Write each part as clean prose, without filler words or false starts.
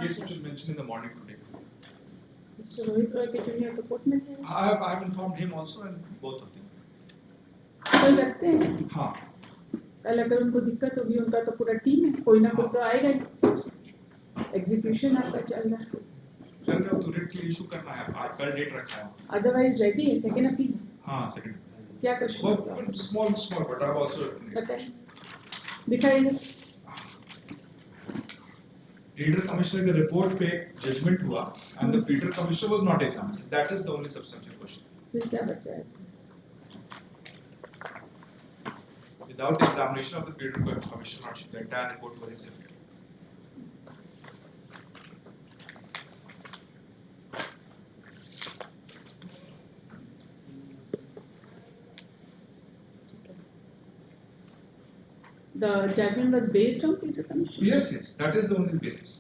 case which was mentioned in the morning today. Mr. Rohit Roy के junior तो court में थे. I have informed him also and both of them. कल रखते हैं. हाँ. कल अगर उनको दिक्कत होगी उनका तो पूरा टीम है, कोई ना कोई तो आएगा ही. एग्जीक्यूशन आपका चल रहा है. चल रहा है तो रेट के लिए इशू करना है. आज कल डेट रखा है. अदरवाइज रेडी है सेकंड अपील. हाँ सेकंड. क्या question? Small but I have also. बताइए. दिखाइए. Pleader Commissioner के report पे judgment हुआ and the Pleader Commissioner was not examined. That is the only substantive question. फिर क्या बचा है इसमें? Without examination of the Pleader Commissioner, the entire report was accepted. The judgment was based on Pleader Commission? Yes, that is the only basis.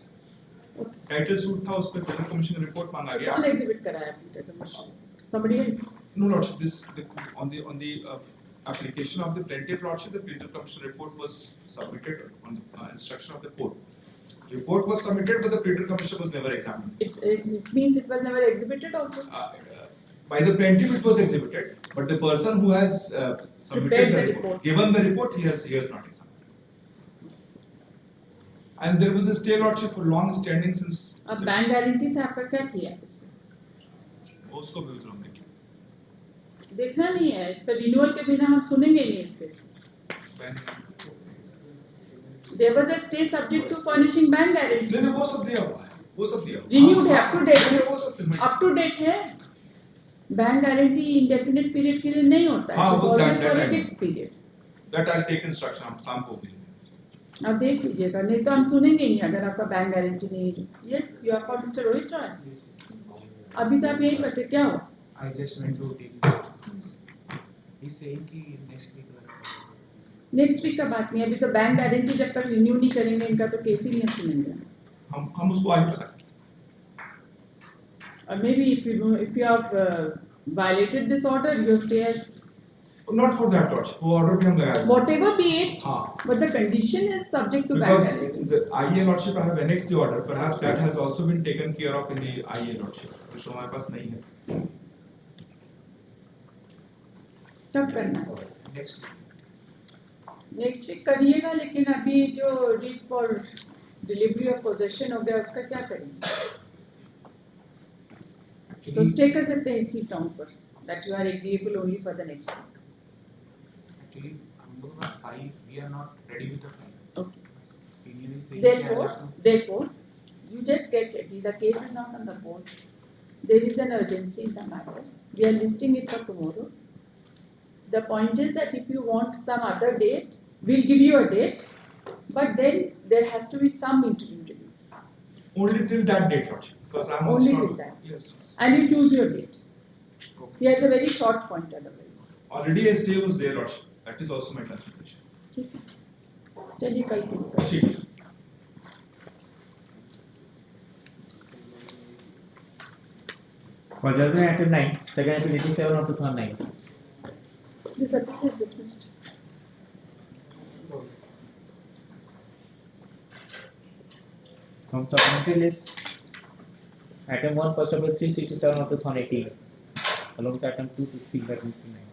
Okay. Title suit था उस पे Pleader Commission report मांगा गया. कौन exhibit कराया Pleader Commission? Somebody else? No, Lordship. On the application of the plaintiff, Lordship, the Pleader Commission report was submitted on the instruction of the court. Report was submitted, but the Pleader Commission was never examined. It means it was never exhibited also? By the plaintiff it was exhibited, but the person who has submitted the report, given the report, he has not examined. And there was a stay, Lordship, for long standing since. अब bank guarantee था, आपका क्या किया उसमें? उसको भी उधर हमने किया. देखना नहीं है, इस पर रिन्यूअल के बिना हम सुनेंगे नहीं इस केस में. There was a stay subject to furnishing bank guarantee. नहीं वो सब दिया हुआ है, वो सब दिया. Renewed है, up to date है. वो सब up to date है. बैंक गारंटी indefinite period के लिए नहीं होता है. It's always for a fixed period. That I'll take instruction. हम शाम को भी. आप देख लीजिएगा, नहीं तो हम सुनेंगे नहीं अगर आपका बैंक गारंटी नहीं है. Yes, you are for Mr. Rohit Roy. अभी तो आप यही पढ़ते क्या हो? I just went to take. He's saying कि next week. नेक्स्ट वीक का बात नहीं, अभी तो बैंक गारंटी जब तक रिन्यू नहीं करेंगे इनका तो केस ही नहीं सुनेंगे. हम उसको आगे पता. और may be if you have violated this order, your stay has. Not for that Lordship. वो order भी हम लगाए. Whatever be it. हाँ. But the condition is subject to bank guarantee. Because the IE Lordship I have annexed the order. Perhaps that has also been taken care of in the IE Lordship. which हमारे पास नहीं है. कब करना है? Next week करिएगा, लेकिन अभी जो read for delivery of possession हो गया उसका क्या करेंगे? तो स्टे कर देते हैं इसी टर्म पर that you are agreeable only for the next week. Actually, हम लोग का file, we are not ready with the file. Okay. Senior is saying Therefore, you just get ready. The case is not on the board. There is an urgency in the matter. We are listing it for tomorrow. The point is that if you want some other date, we'll give you a date, but then there has to be some interim review. Only till that date, Lordship. Because I'm only also till that. Yes. And you choose your date. Okay. He has a very short point otherwise. Already a stay was there, Lordship. That is also my consideration. ठीक है. चलिए कल फिर. ठीक है. For judgment item 9, second item 87/2009. This appeal is dismissed. From supplementary list, item 1, first of all 367/2018, along with item 2 to 3/2009.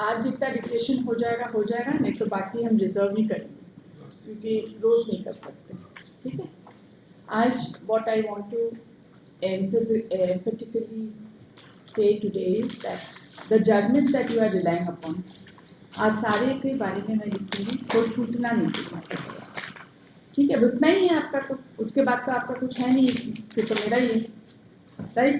आज जितना dictation हो जाएगा, नहीं तो बाकी हम रिजर्व नहीं करेंगे, क्योंकि रोज नहीं कर सकते. ठीक है. आज what I want to emphatically say today is that the judgments that you are relying upon, आज सारे के बारे में मैं लिखूंगी, कोई छूटना नहीं चाहिए. ठीक है, उतना ही है आपका, तो उसके बाद तो आपका कुछ है नहीं, फिर तो मेरा ही है, राइट.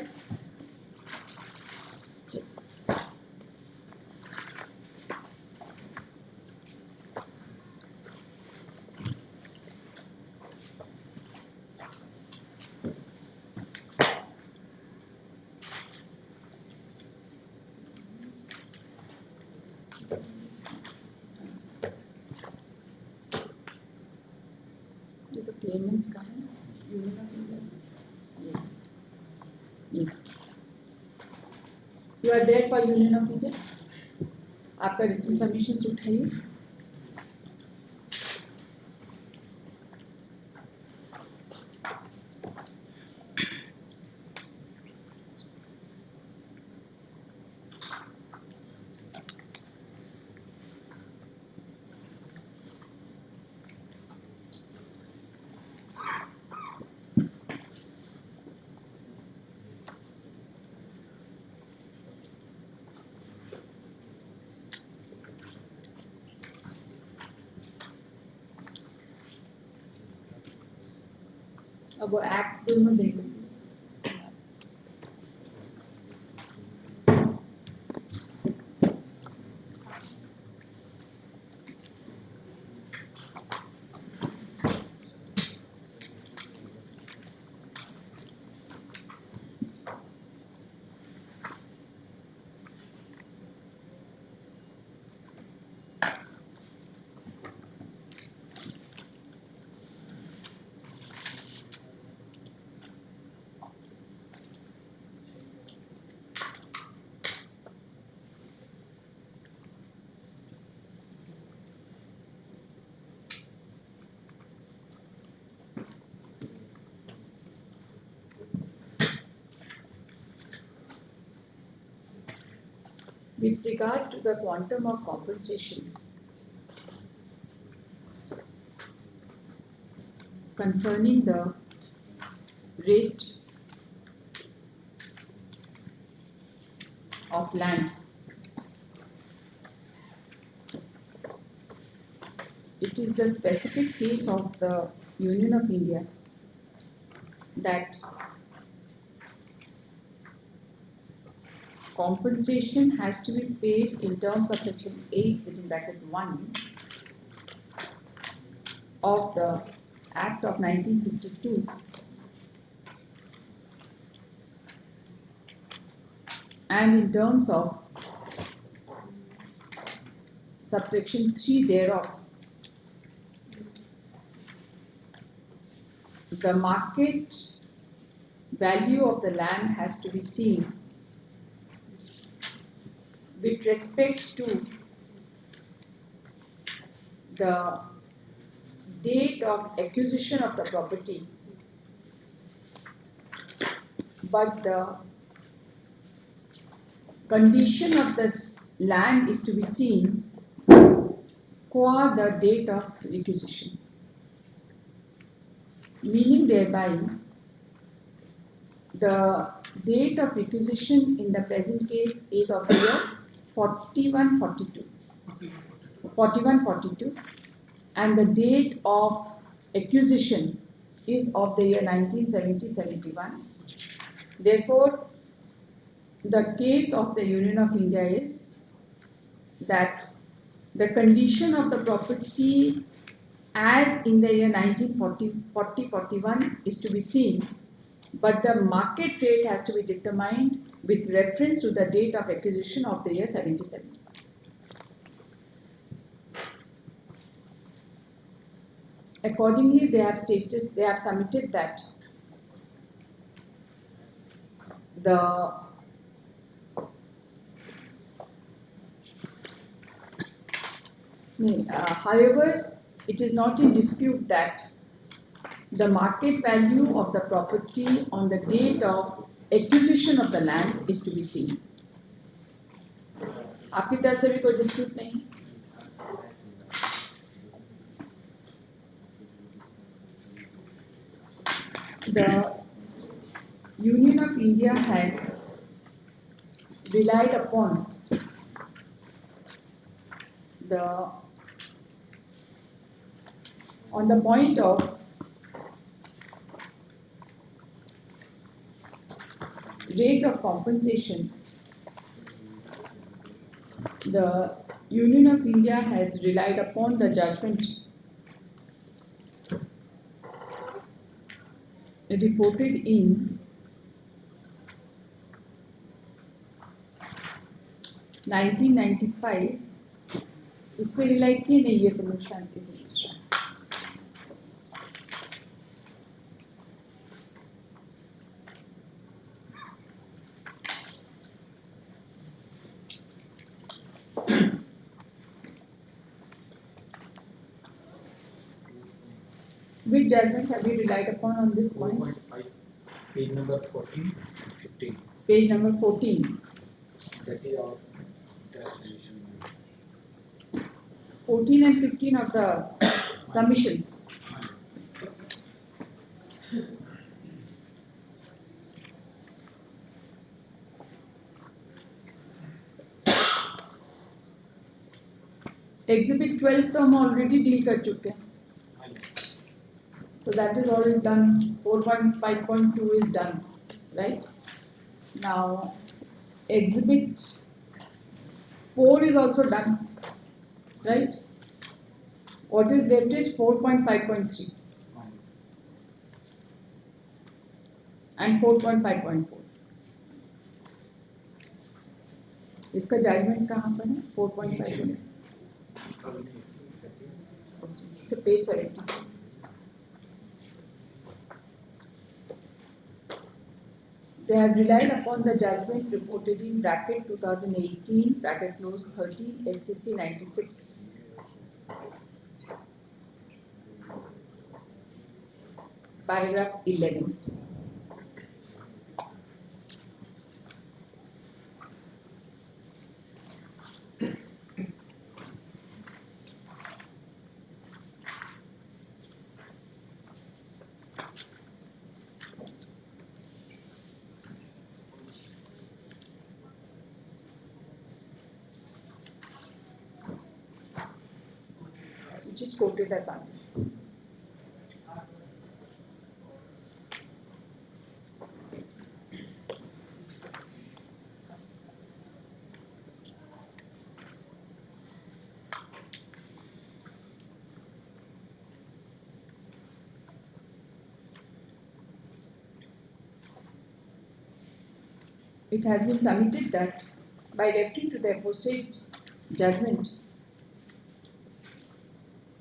Claimants का है, Union of India. You are there for Union of India? आपका रिटन सबमिशन उठाइए. अब वो एक्ट दोनों देखो. With regard to the quantum of compensation concerning the rate of land, it is the specific case of the Union of India that compensation has to be paid in terms of section 8 within bracket 1 of the Act of 1952 and in terms of subsection 3 thereof. The market value of the land has to be seen with respect to the date of acquisition of the property, but the condition of this land is to be seen qua the date of requisition. Meaning thereby, the date of requisition in the present case is of the year 4142, and the date of acquisition is of the year 1970-71. Therefore, the case of the Union of India is that the condition of the property as in the year 1940-41 is to be seen, but the market rate has to be determined with reference to the date of acquisition of the year 77. Accordingly, they have submitted that however, it is not in dispute that the market value of the property on the date of acquisition of the land is to be seen. आपकी तरफ से भी कोई dispute नहीं? The Union of India has relied upon on the point of rate of compensation. The Union of India has relied upon the judgment reported in 1995. इस पे rely किए नहीं ये कमीशन के registrar. exhibit judgment have you relied upon on this point? 4.5, page number 14, 15. Page number 14. That is our solution. 14 and 15 of the submissions. Exhibit 12 तो हम already deal कर चुके हैं. So that is all done. 4.5.2 is done, right? Now, exhibit 4 is also done, right? What is left is 4.5.3 and 4.5.4. इसका judgment कहाँ पर है? 4.5. It's a page 70. They have relied upon the judgment reported in bracket 2018 bracket close 13 SCC 96. Paragraph 11. Which is quoted as under. It has been submitted that by referring to the aforesaid judgment,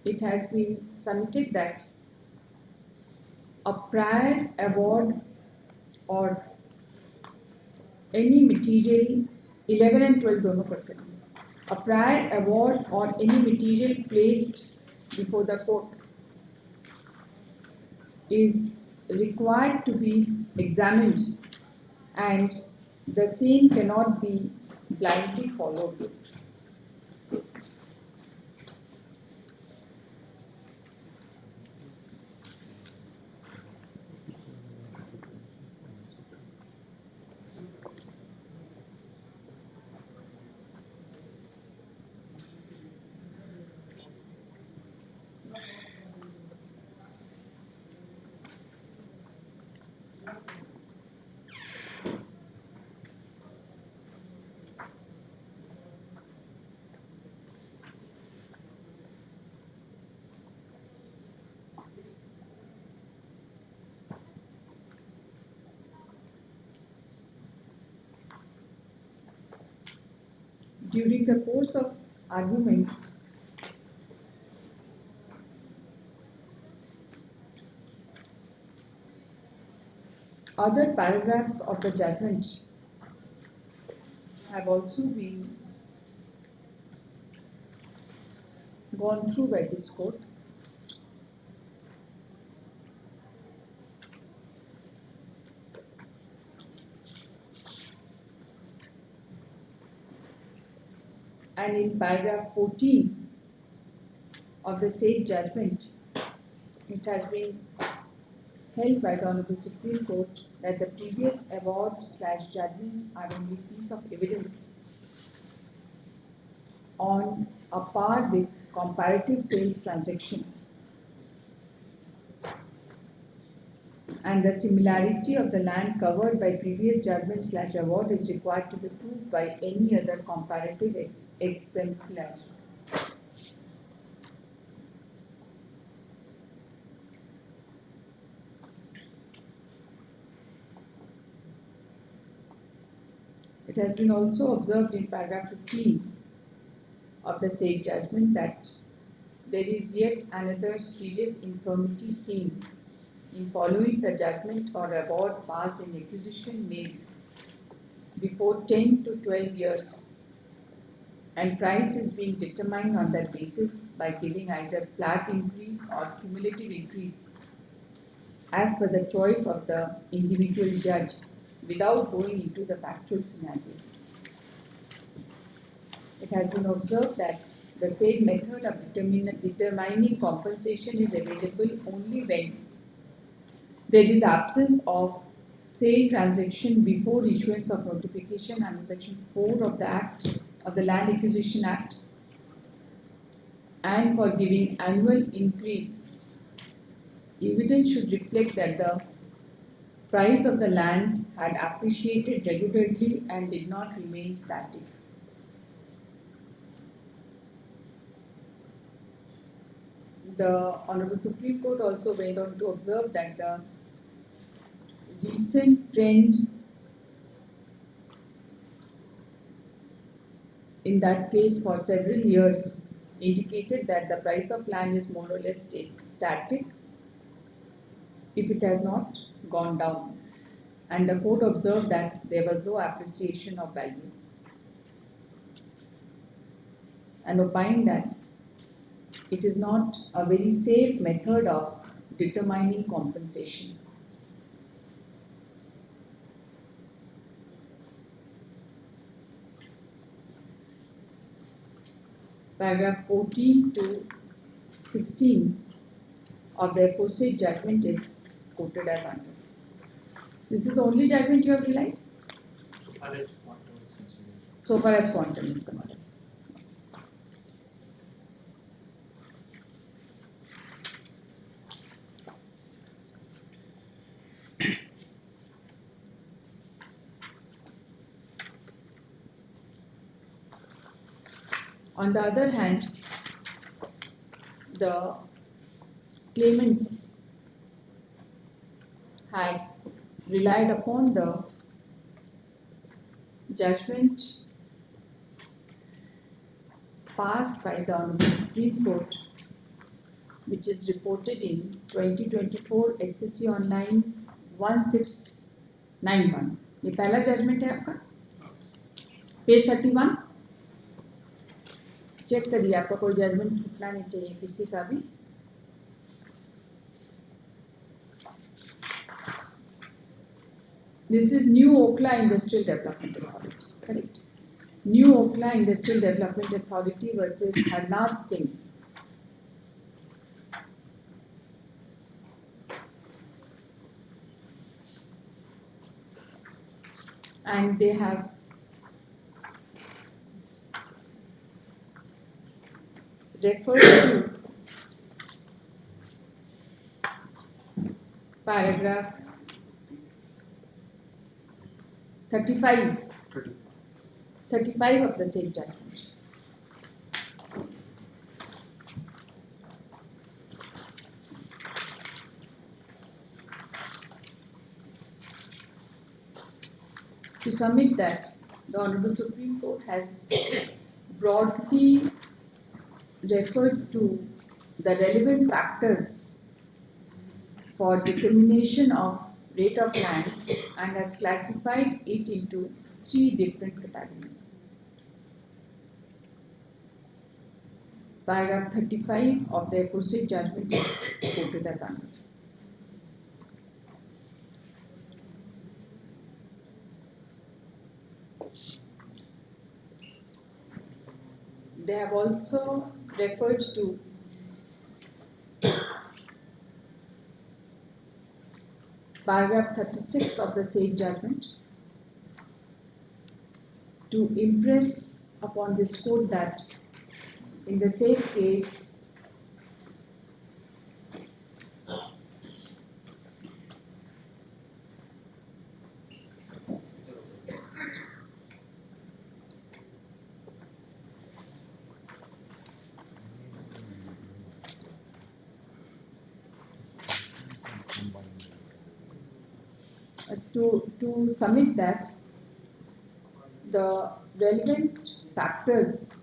it has been submitted that a prior award or any material 11 and 12 दोनों करते हैं. A prior award or any material placed before the court is required to be examined and the same cannot be blindly followed. During the course of arguments, other paragraphs of the judgment have also been gone through by this court. And in paragraph 14 of the said judgment, it has been held by the Honorable Supreme Court that the previous award/judgments are only piece of evidence on a par with comparative sales transaction, and the similarity of the land covered by previous judgment/award is required to be proved by any other comparative exemplar. It has been also observed in paragraph 15 of the said judgment that there is yet another serious infirmity seen in following the judgment or award passed in acquisition made before 10 to 12 years, and price is being determined on that basis by giving either flat increase or cumulative increase as per the choice of the individual judge without going into the factual scenario. It has been observed that the same method of determining compensation is available only when there is absence of sale transaction before issuance of notification under section 4 of the Act of the Land Acquisition Act, and for giving annual increase. Evidence should reflect that the price of the land had appreciated regularly and did not remain static. The Honorable Supreme Court also went on to observe that the recent trend in that case for several years indicated that the price of land is more or less static if it has not gone down. And the court observed that there was no appreciation of value and opined that it is not a very safe method of determining compensation. Paragraph 14 to 16 of the aforesaid judgment is quoted as under. This is the only judgment you have relied? So far as quantum is concerned. On the other hand, the claimants had relied upon the judgment passed by the Honorable Supreme Court, which is reported in 2024 SSC Online 1691. ये पहला judgement है आपका page 31 check करिए आपका कोई judgement छूटना नहीं चाहिए किसी का भी This is New Okla Industrial Development Authority, correct? New Okla Industrial Development Authority versus Harnath Singh. And they have referred to paragraph 35 of the same judgment. To submit that, the Honorable Supreme Court has broadly referred to the relevant factors for determination of rate of land and has classified it into 3 different categories. Paragraph 35 of the aforesaid judgment is quoted as under. They have also referred to paragraph 36 of the same judgment to impress upon this court that in the same case to submit that the relevant factors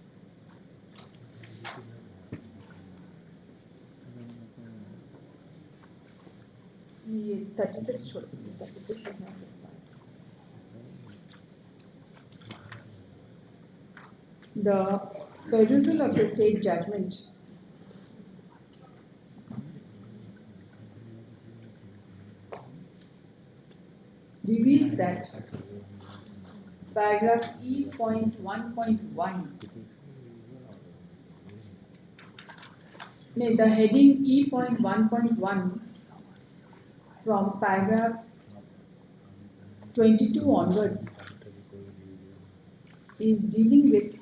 ये 36 छोड़ 36 is not required. The perusal of the said judgment reveals that paragraph E.1.1, the heading E.1.1 from paragraph 22 onwards is dealing with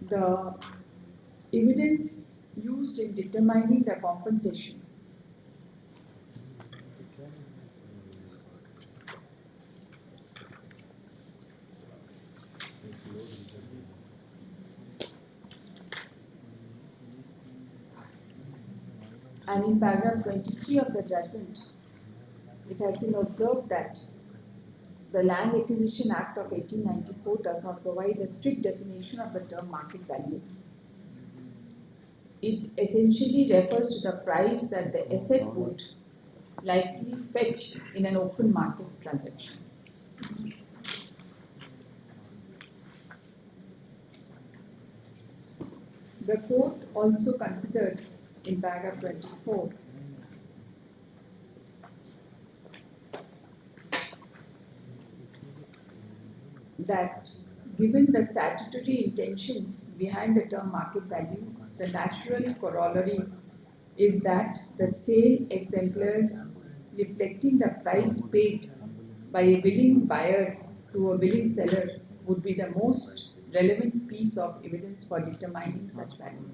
the evidence used in determining the compensation. And in paragraph 23 of the judgment, it has been observed that the Land Acquisition Act of 1894 does not provide a strict definition of the term market value. It essentially refers to the price that the asset would likely fetch in an open market transaction. The court also considered in paragraph 24 that given the statutory intention behind the term market value, the natural corollary is that the sale exemplars reflecting the price paid by a willing buyer to a willing seller would be the most relevant piece of evidence for determining such value.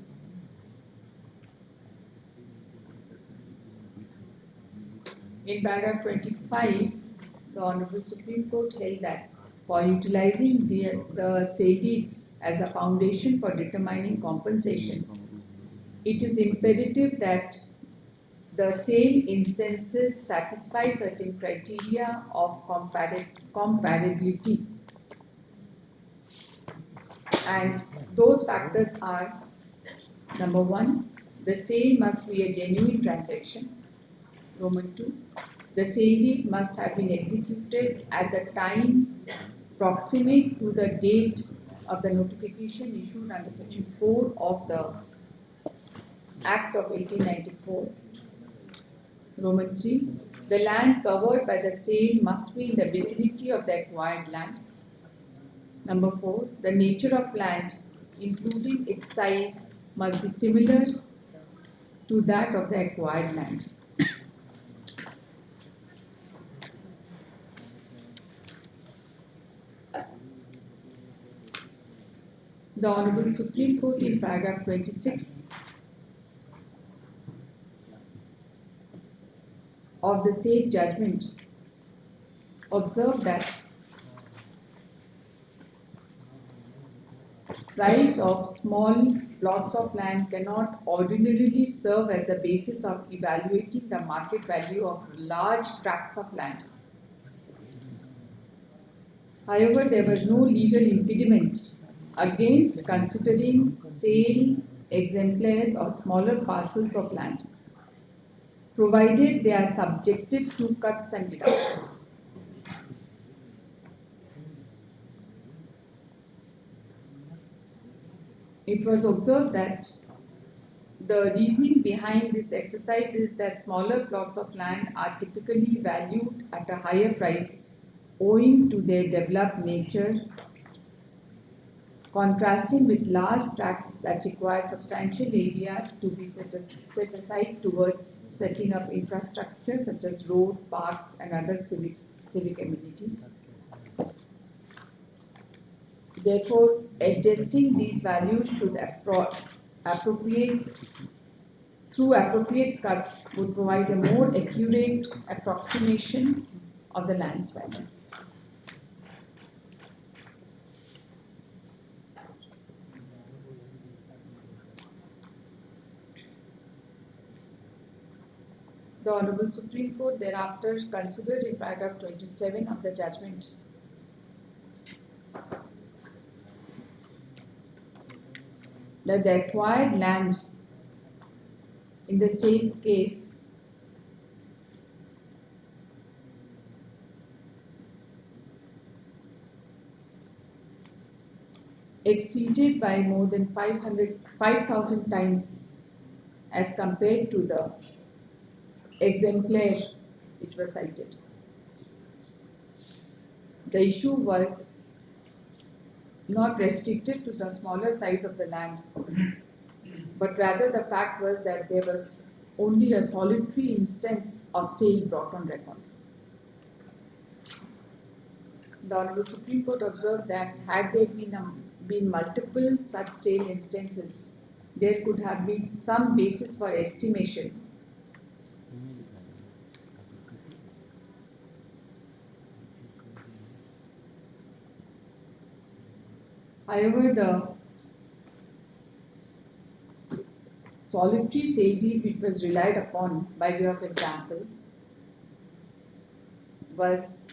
In paragraph 25, the Honorable Supreme Court held that for utilizing the sale deeds as a foundation for determining compensation, it is imperative that the sale instances satisfy certain criteria of comparability. And those factors are: number one, the sale must be a genuine transaction. Roman 2, the sale deed must have been executed at the time proximate to the date of the notification issued under section 4 of the Act of 1894. Roman 3, the land covered by the sale must be in the vicinity of the acquired land. Number 4, the nature of land, including its size, must be similar to that of the acquired land. The Honorable Supreme Court in paragraph 26 of the said judgment observed that price of small plots of land cannot ordinarily serve as the basis of evaluating the market value of large tracts of land. However, there was no legal impediment against considering sale exemplars of smaller parcels of land, provided they are subjected to cuts and deductions. It was observed that the reasoning behind this exercise is that smaller plots of land are typically valued at a higher price owing to their developed nature, contrasting with large tracts that require substantial area to be set aside towards setting up infrastructure such as road, parks, and other civic amenities. Therefore, adjusting these values should through appropriate cuts would provide a more accurate approximation of the land's value. The Honorable Supreme Court thereafter considered in paragraph 27 of the judgment that the acquired land in the same case exceeded by more than 5,000 times as compared to the exemplar which was cited. The issue was not restricted to the smaller size of the land, but rather the fact was that there was only a solitary instance of sale brought on record. The Honorable Supreme Court observed that had there been multiple such sale instances, there could have been some basis for estimation. However, the solitary sale deed which was relied upon by way of example was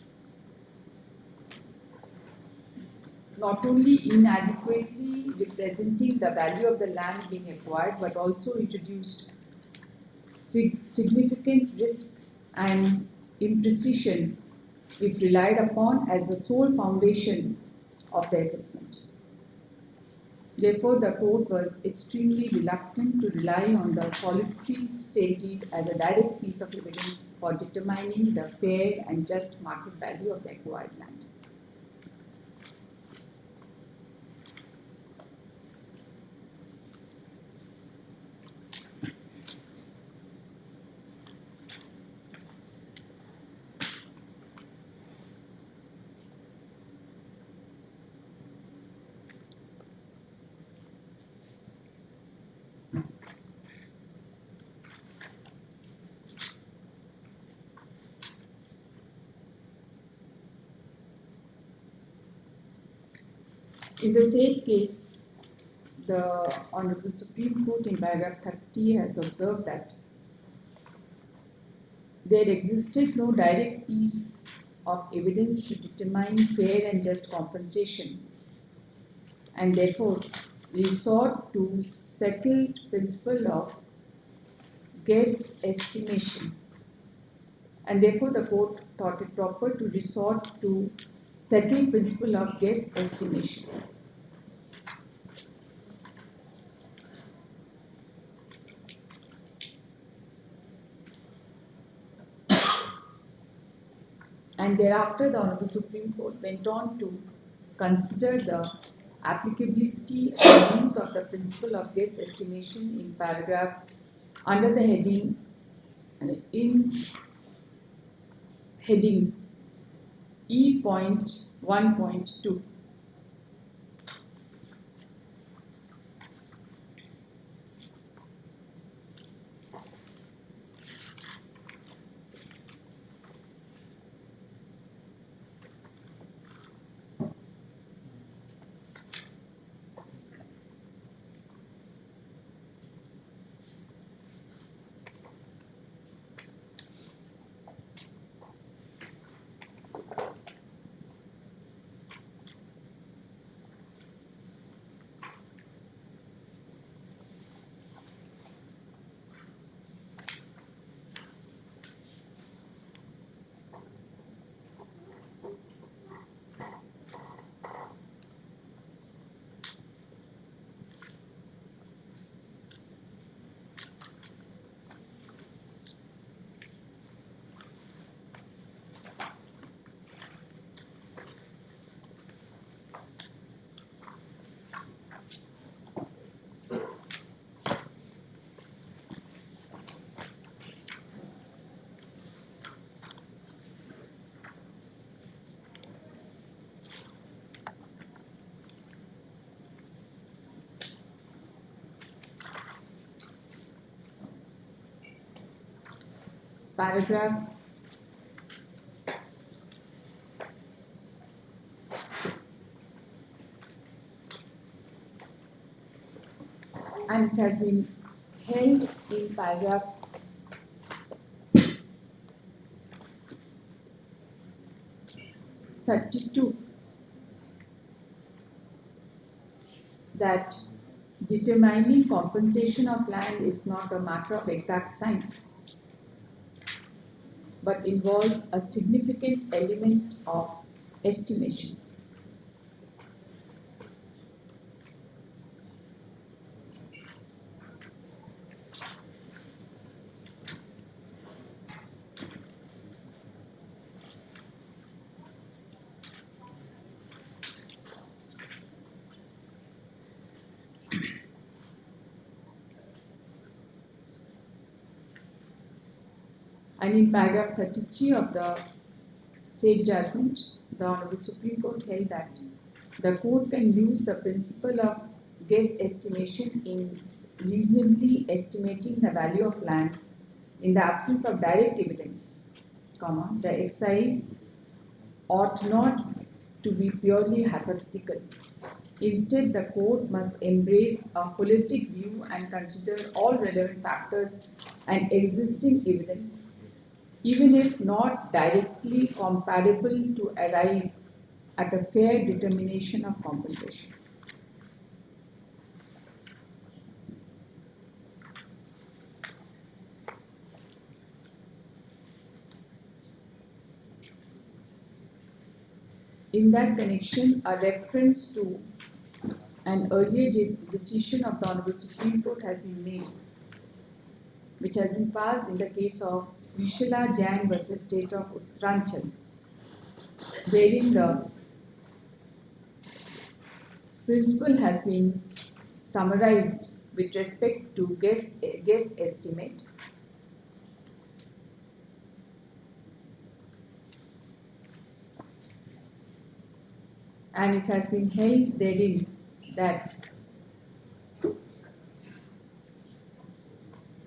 not only inadequately representing the value of the land being acquired, but also introduced significant risk and imprecision if relied upon as the sole foundation of the assessment. Therefore, the court was extremely reluctant to rely on the solitary sale deed as a direct piece of evidence for determining the fair and just market value of the acquired land. In the same case, the Honorable Supreme Court in paragraph 30 has observed that there existed no direct piece of evidence to determine fair and just compensation, and therefore resort to settled principle of guess estimation. And therefore the court thought it proper to resort to settled principle of guess estimation. And thereafter, the Honorable Supreme Court went on to consider the applicability and use of the principle of guess estimation in paragraph under the heading E.1.2. Paragraph and it has been held in paragraph 32 that determining compensation of land is not a matter of exact science, but involves a significant element of estimation. And in paragraph 33 of the said judgment, the Honorable Supreme Court held that the court can use the principle of guess estimation in reasonably estimating the value of land in the absence of direct evidence, the exercise ought not to be purely hypothetical. Instead, the court must embrace a holistic view and consider all relevant factors and existing evidence, even if not directly comparable, to arrive at a fair determination of compensation. In that connection, a reference to an earlier decision of the Honorable Supreme Court has been made, which has been passed in the case of Vishala Jain versus State of Uttaranchal, wherein the principle has been summarized with respect to guess estimate. And it has been held therein that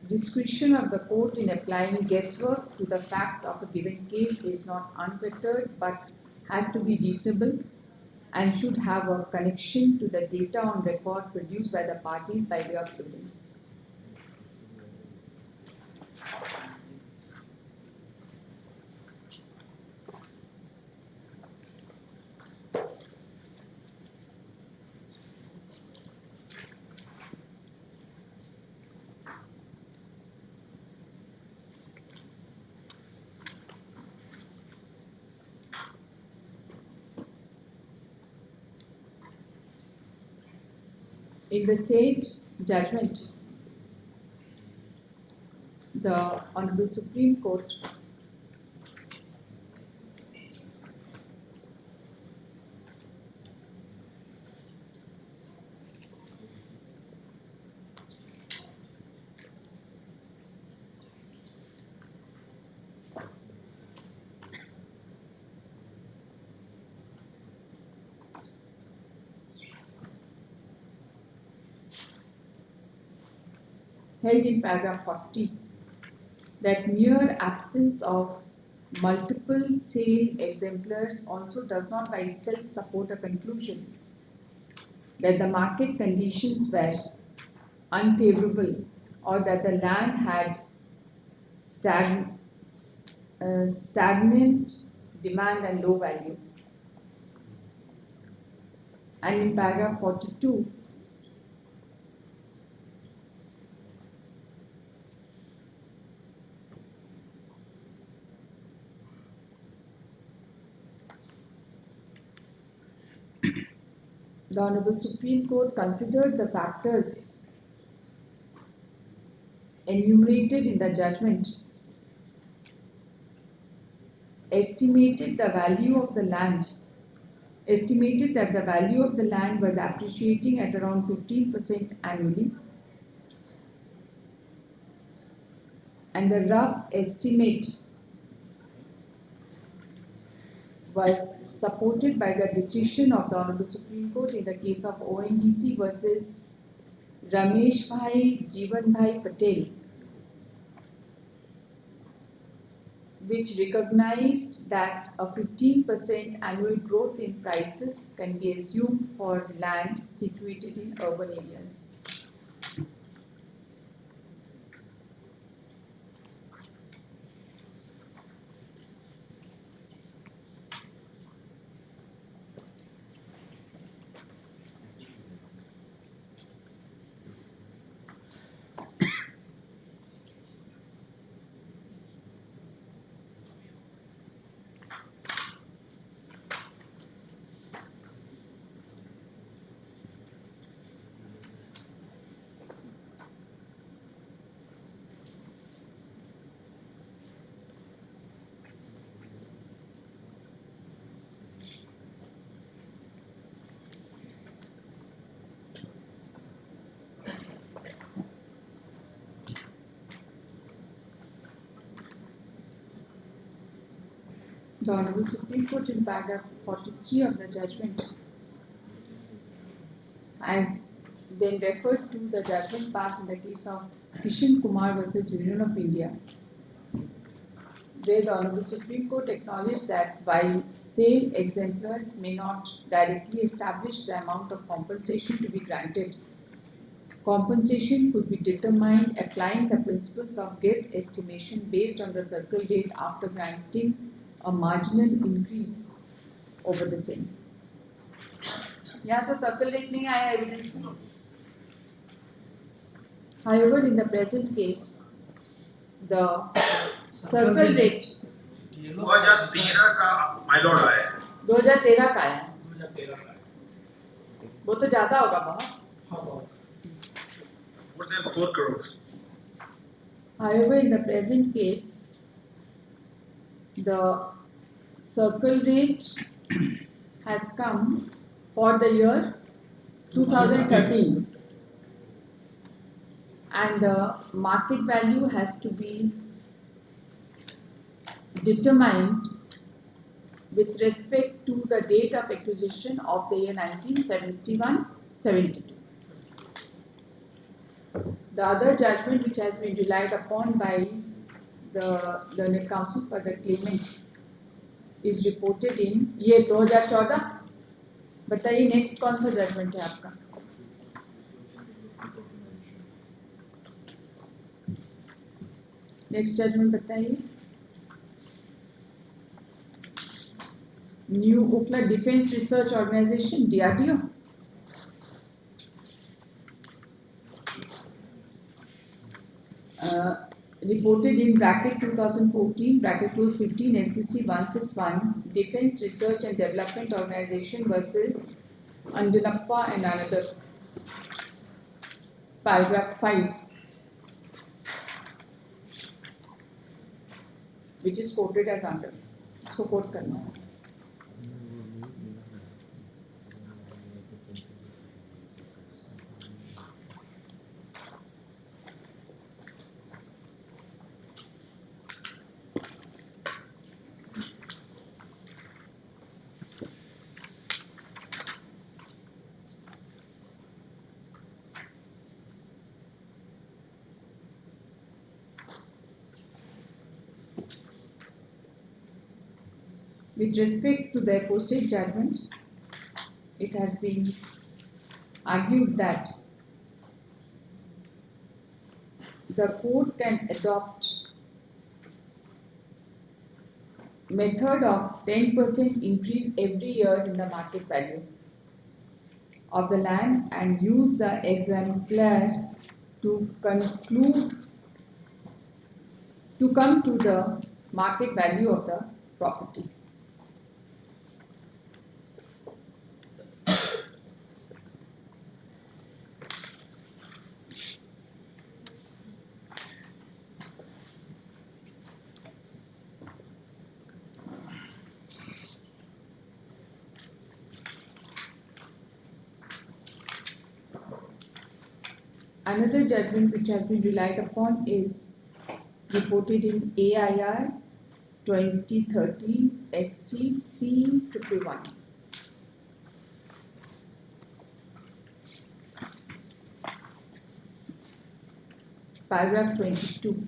discretion of the court in applying guesswork to the fact of a given case is not unfettered but has to be reasonable and should have a connection to the data on record produced by the parties by way of evidence. In the said judgment, the Honorable Supreme Court held in paragraph 40 that mere absence of multiple sale exemplars also does not by itself support a conclusion that the market conditions were unfavorable or that the land had stagnant demand and low value. And in paragraph 42, the Honorable Supreme Court considered the factors enumerated in the judgment, estimated that the value of the land was appreciating at around 15% annually, and the rough estimate was supported by the decision of the Honorable Supreme Court in the case of ONGC versus Ramesh Bhai Jeevan Bhai Patel, which recognized that a 15% annual growth in prices can be assumed for land situated in urban areas. The Honorable Supreme Court in paragraph 43 of the judgment has then referred to the judgment passed in the case of Kishan Kumar versus Union of India, where the Honorable Supreme Court acknowledged that while sale exemplars may not directly establish the amount of compensation to be granted, compensation could be determined applying the principles of guess estimation based on the circle rate after granting a marginal increase over the same. यहाँ तो circle rate नहीं आया evidence में. However, in the present case, the circle rate 2013 का my lord आया है 2013 का आया. 2013 का है। वो तो ज्यादा होगा बहुत. हाँ बहुत। more than 4 crores. However, in the present case, the circle rate has come for the year 2013, and the market value has to be determined with respect to the date of acquisition of the year 1971-72. The other judgment which has been relied upon by the learned counsel for the claimant is reported in ये 2014. बताइए next कौन सा judgement है आपका? Next judgement बताइए. न्यू उकला defence research organisation DRDO. Reported in bracket 2014 bracket close 15 SCC 161 Defense Research and Development Organization versus Anjanappa and another. Paragraph 5, which is quoted as under. इसको quote करना है. With respect to the apostate judgment, it has been argued that the court can adopt method of 10% increase every year in the market value of the land and use the exemplar to come to the market value of the property. Another judgment which has been relied upon is reported in AIR 2013 SC 3111. Paragraph 22.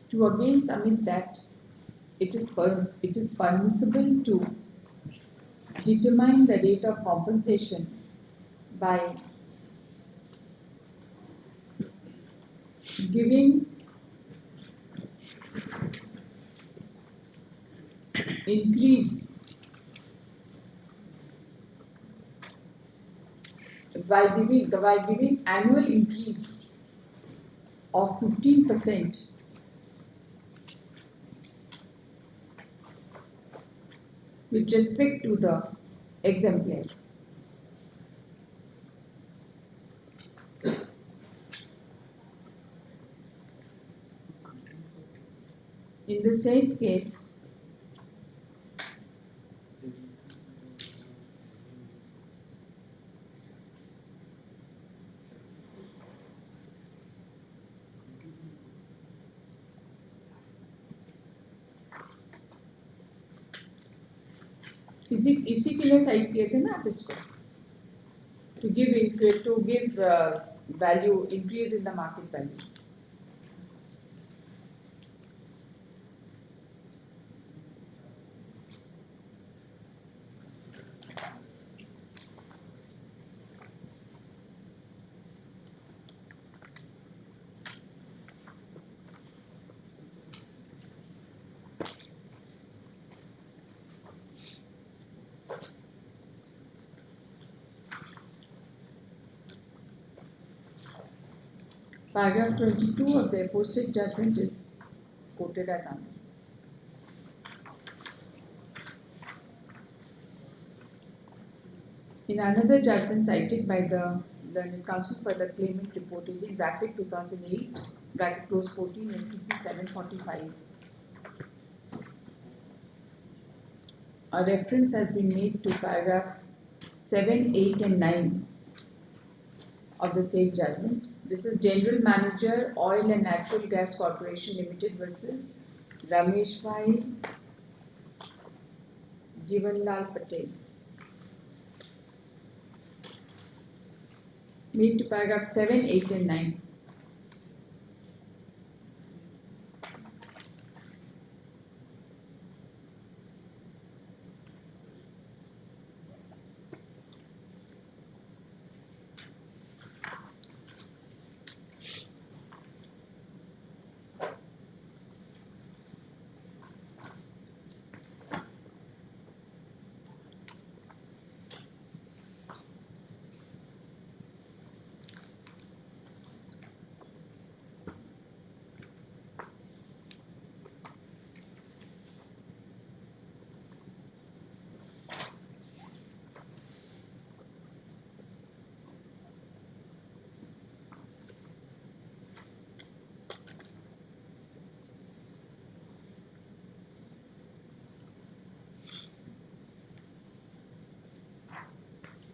To again submit that it is permissible to determine the rate of compensation by giving increase by giving annual increase of 15% with respect to the exemplar. In the said case, इसी के लिए side किए थे ना आप इसको to give value increase in the market value. Paragraph 22 of the aforesaid judgment is quoted as under. In another judgment cited by the Learned Counsel for the claimant reported in bracket 2008, bracket close 14, SCC 745, a reference has been made to paragraph 7, 8 and 9 of the same judgment. This is General Manager, Oil and Natural Gas Corporation Limited versus Ramesh Bhai Jivanlal Patel. Made to paragraph 7, 8 and 9.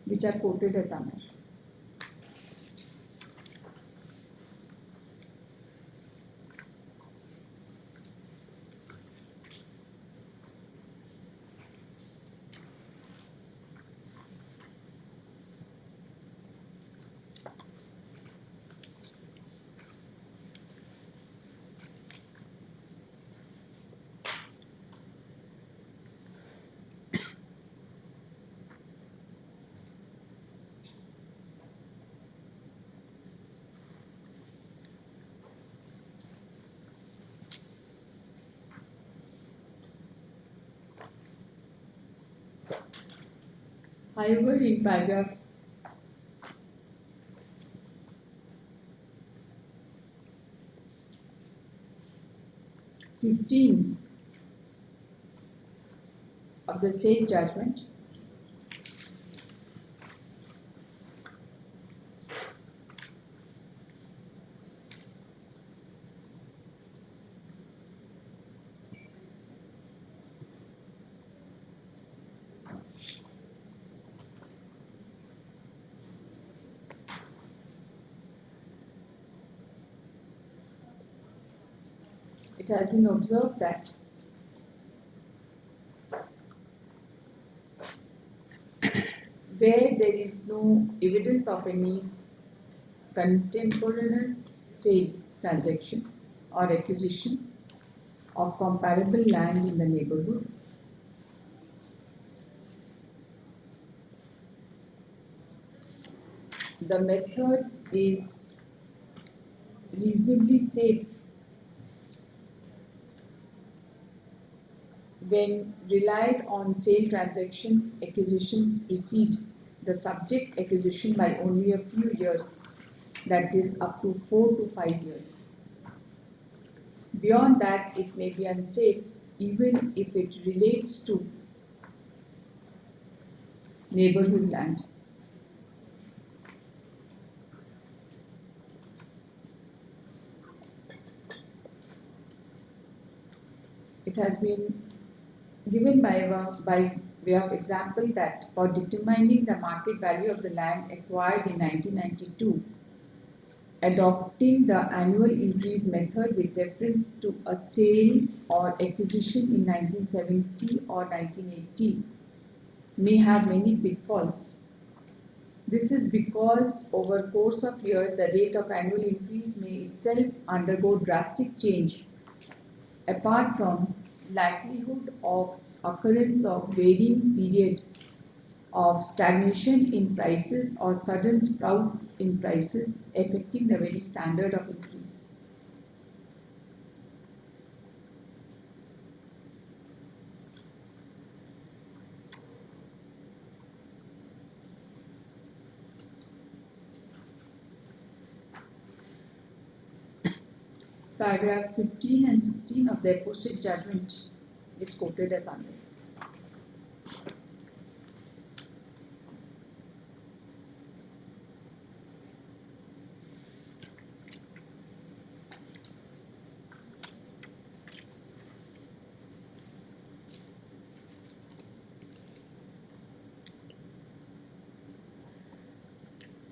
Which are quoted as under. However, in paragraph 15 of the same judgment, it has been observed that where there is no evidence of any contemporaneous sale, transaction, or acquisition of comparable land in the neighborhood, the method is reasonably safe when relied on sale transaction acquisitions precede the subject acquisition by only a few years, that is up to 4 to 5 years. Beyond that, it may be unsafe even if it relates to neighborhood land. it has been given by way of example that for determining the market value of the land acquired in 1992, adopting the annual increase method with reference to a sale or acquisition in 1970 or 1980 may have many pitfalls. This is because over course of year, the rate of annual increase may itself undergo drastic change, apart from likelihood of occurrence of varying period of stagnation in prices or sudden sprouts in prices affecting the very standard of increase. Paragraph 15 and 16 of the aforesaid judgment is quoted as under.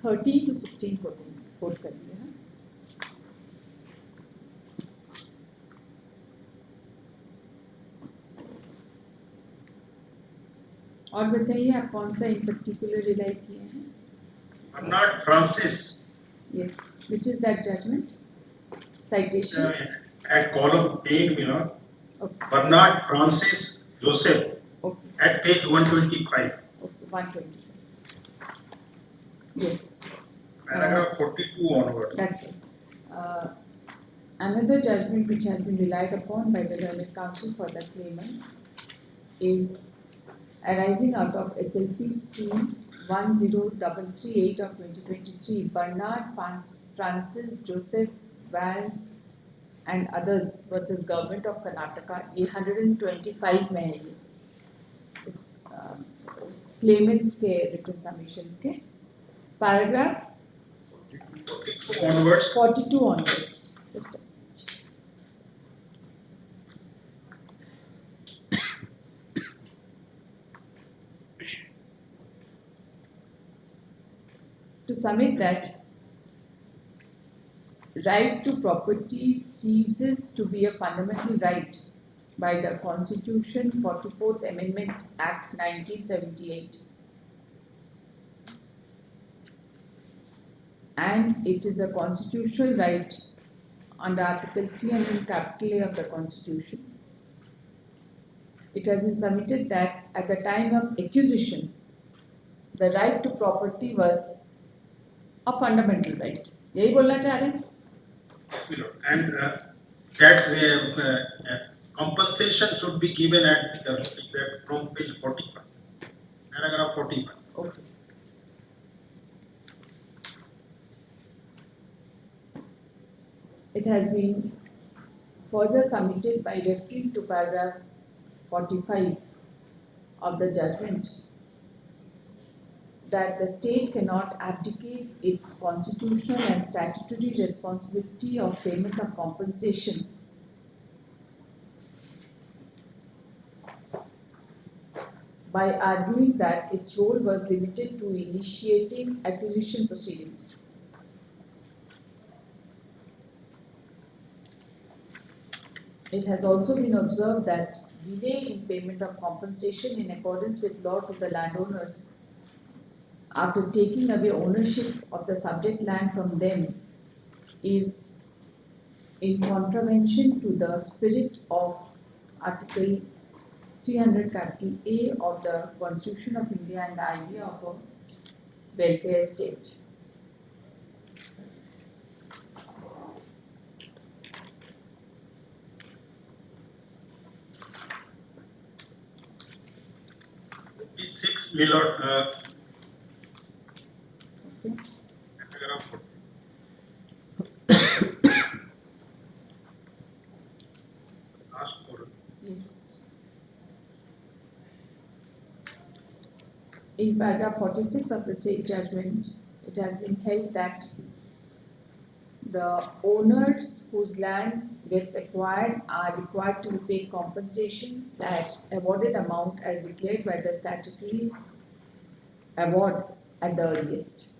Thirteen to 16 quote करिए हाँ. और बताइए आप कौन सा इन particular rely किए हैं? Bernard Francis Yes, which is that judgment? Citation. at column 10, you know, Okay. Bernard Francis Joseph Okay. at page 125, Okay. 120. Yes. paragraph 42 onward. That's it. Another judgment which has been relied upon by the learned counsel for the claimants is arising out of SLPC 10338 of 2023, Bernard Francis Joseph Vance and others versus Government of Karnataka, 825 में है ये इस claimants के written submission के paragraph 42 onwards. 42 onwards. Just to submit that right to property ceases to be a fundamental right by the Constitution 44th Amendment Act 1978, and it is a constitutional right under Article 300 capital A of the Constitution. It has been submitted that at the time of acquisition, the right to property was a fundamental right. यही बोलना चाह रहे हैं? And that compensation should be given at from page 41, paragraph 41. Okay. It has been further submitted by referring to paragraph 45 of the judgment that the state cannot abdicate its constitutional and statutory responsibility of payment of compensation by arguing that its role was limited to initiating acquisition proceedings. It has also been observed that delay in payment of compensation in accordance with law to the landowners after taking away ownership of the subject land from them is in contravention to the spirit of Article 300 capital A of the Constitution of India and the idea of a welfare state. Page 6, Millard, Okay. paragraph 40. Last quarter. Yes. In paragraph 46 of the same judgment, it has been held that the owners whose land gets acquired are required to pay compensations as awarded amount as declared by the statutory award at the earliest.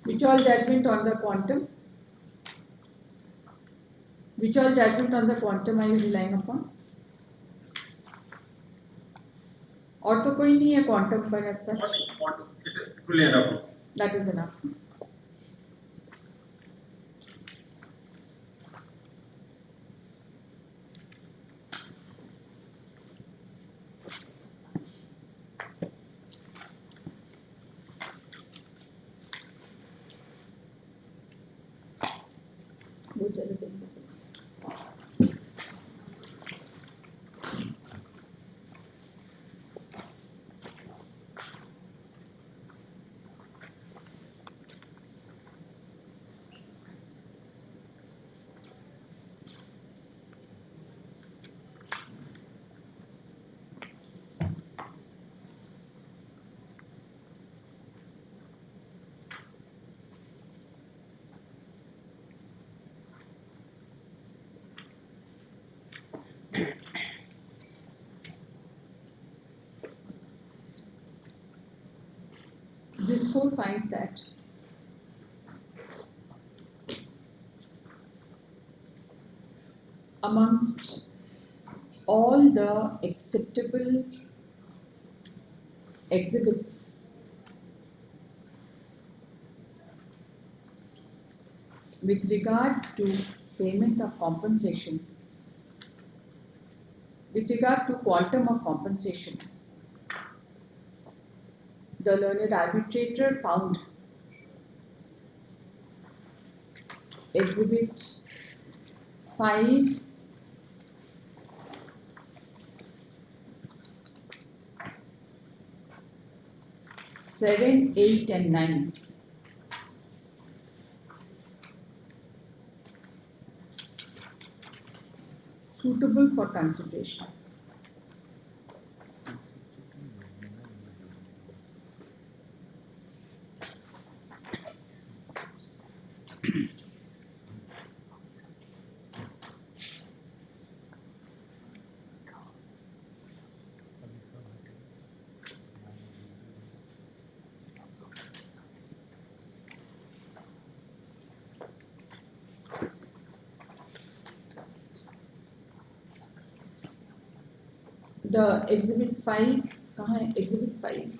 Which all judgment on the quantum? Which all judgment on the quantum are you relying upon? और तो कोई नहीं है quantum पर as such. It is fully enough. That is enough. वो चलो देखो. This court finds that amongst all the acceptable exhibits with regard to payment of compensation, with regard to quantum of compensation, the learned arbitrator found exhibit 5 7, 8 and 9 suitable for consideration. The exhibit 5 कहाँ है? Exhibit 5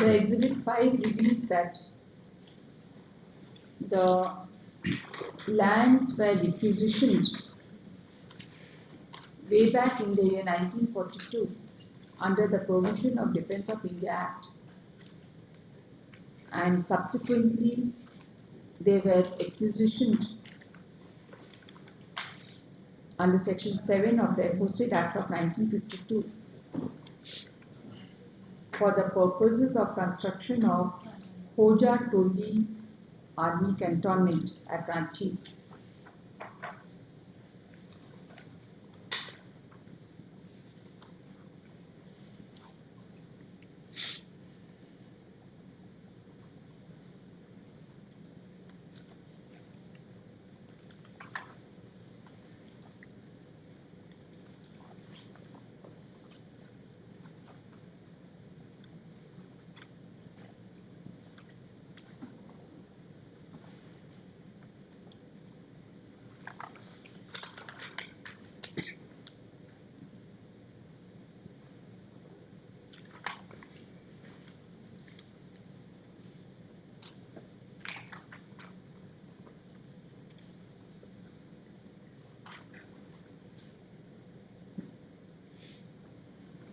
The exhibit 5 reveals that the lands were requisitioned way back in the year 1942 under the provision of Defence of India Act, and subsequently they were acquisitioned under Section 7 of the Aforesaid Act of 1952 for the purposes of construction of Hoja Toli Army Cantonment at Ranchi.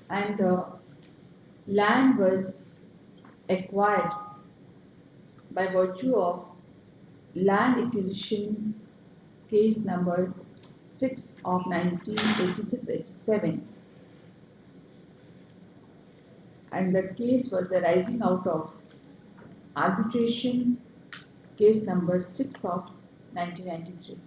and the land was acquired by virtue of land acquisition case number 6 of 1986-87, and the case was arising out of arbitration case number 6 of 1993.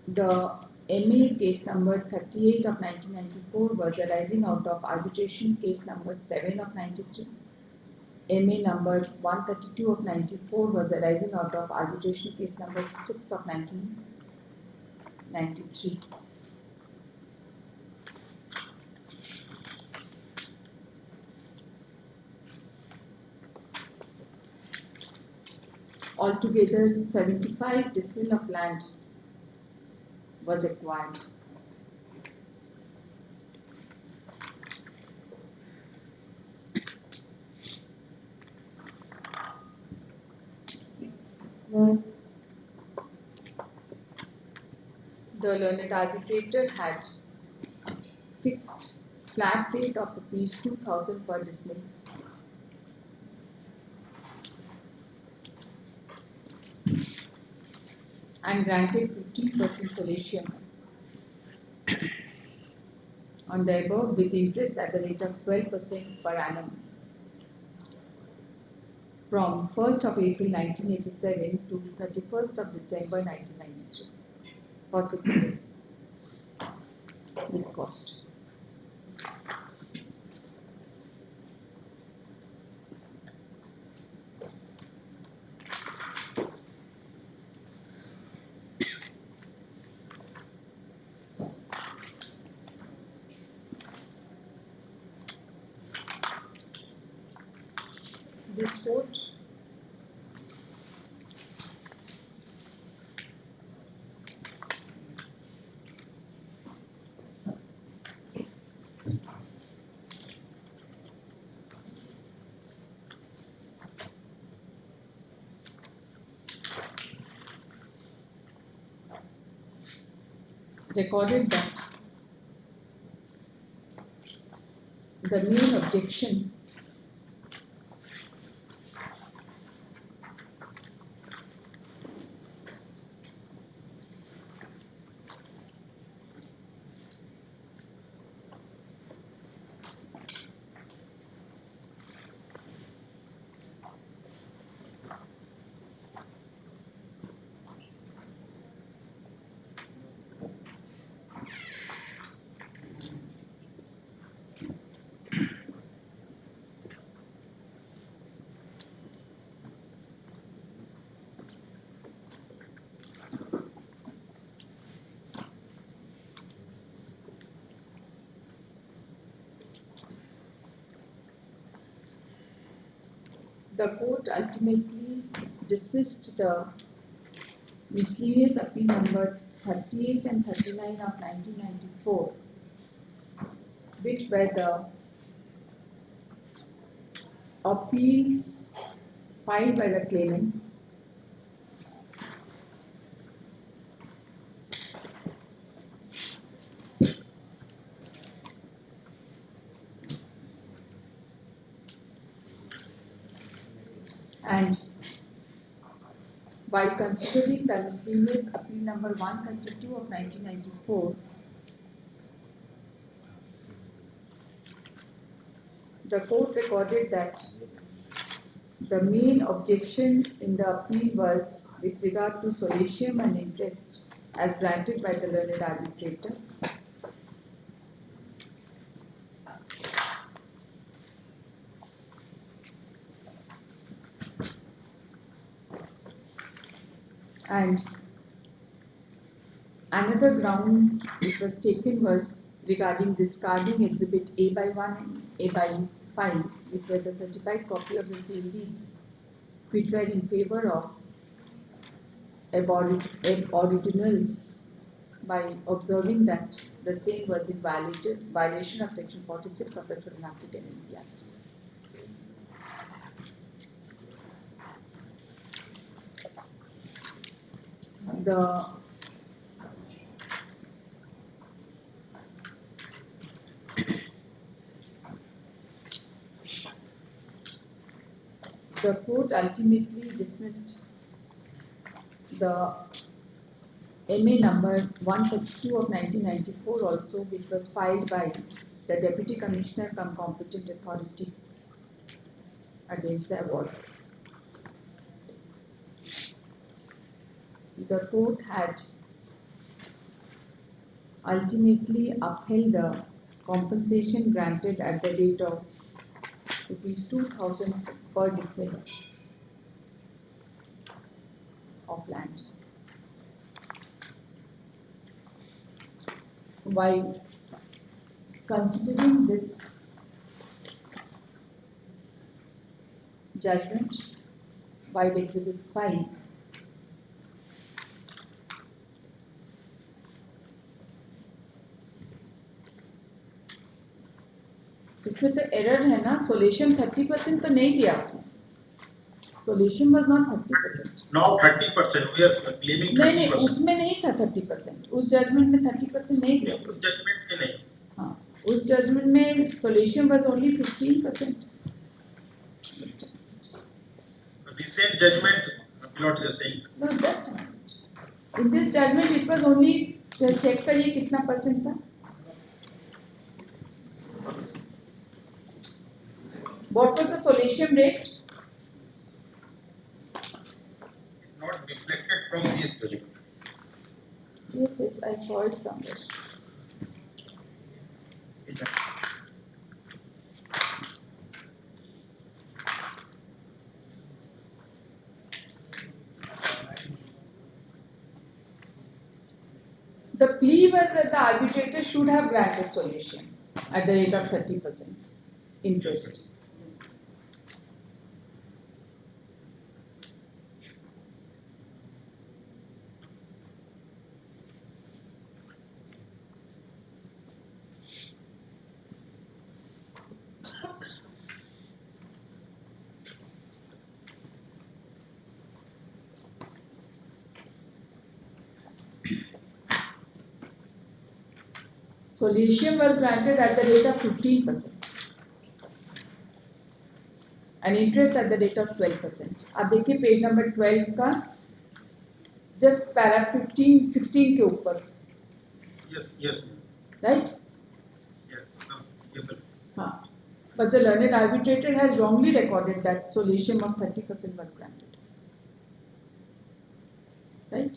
The MA case number 38 of 1994 was arising out of arbitration case number 7 of 93. MA number 132 of 94 was arising out of arbitration case number 6 of 1993. Altogether, 75 decimal of land was acquired. The learned arbitrator had fixed flat rate of rupees 2,000 per decimal. And granted 15% solatium on the above with interest at the rate of 12% per annum from 1st of April 1987 to 31st of December 1993 for 6 years with cost. This court recorded that the main objection the court ultimately dismissed the miscellaneous appeal number 38 and 39 of 1994, which were the appeals filed by the claimants and while considering the miscellaneous appeal number 132 of 1994, the court recorded that the main objection in the appeal was with regard to solatium and interest as granted by the learned arbitrator. And another ground which was taken was regarding discarding exhibit A by 1 and A by 5, which were the certified copy of the sale deeds, which were in favor of originals, by observing that the same was in violation of section 46 of the Children Tenancy Act. the the court ultimately dismissed the MA number 132 of 1994 also, which was filed by the Deputy Commissioner cum Competent Authority against the award. The court had ultimately upheld the compensation granted at the rate of rupees 2,000 per decimal of land. While considering this judgment by the Exhibit 5, इसमें तो error है ना, solution 30% तो नहीं दिया उसमें, solution was not 30%. Now 30%, we are claiming 30%. नहीं, उसमें नहीं था 30%, उस जजमेंट में 30% नहीं दिया. उस जजमेंट में नहीं. हाँ, उस जजमेंट में solution was only 15%. Recent judgment, what you are saying. No, just a minute. In this judgment, it was only check करिए कितना परसेंट था. What was the solution rate? Not reflected from this judgment. Yes, I saw it somewhere. The plea was that the arbitrator should have granted solution at the rate of 30% interest. Solution was granted at the rate of 15% and interest at the rate of 12%. अब देखिए page number 12 का just para 16 के ऊपर. Yes. Right? Yeah. हाँ. But the learned arbitrator has wrongly recorded that solution of 30% was granted. Right?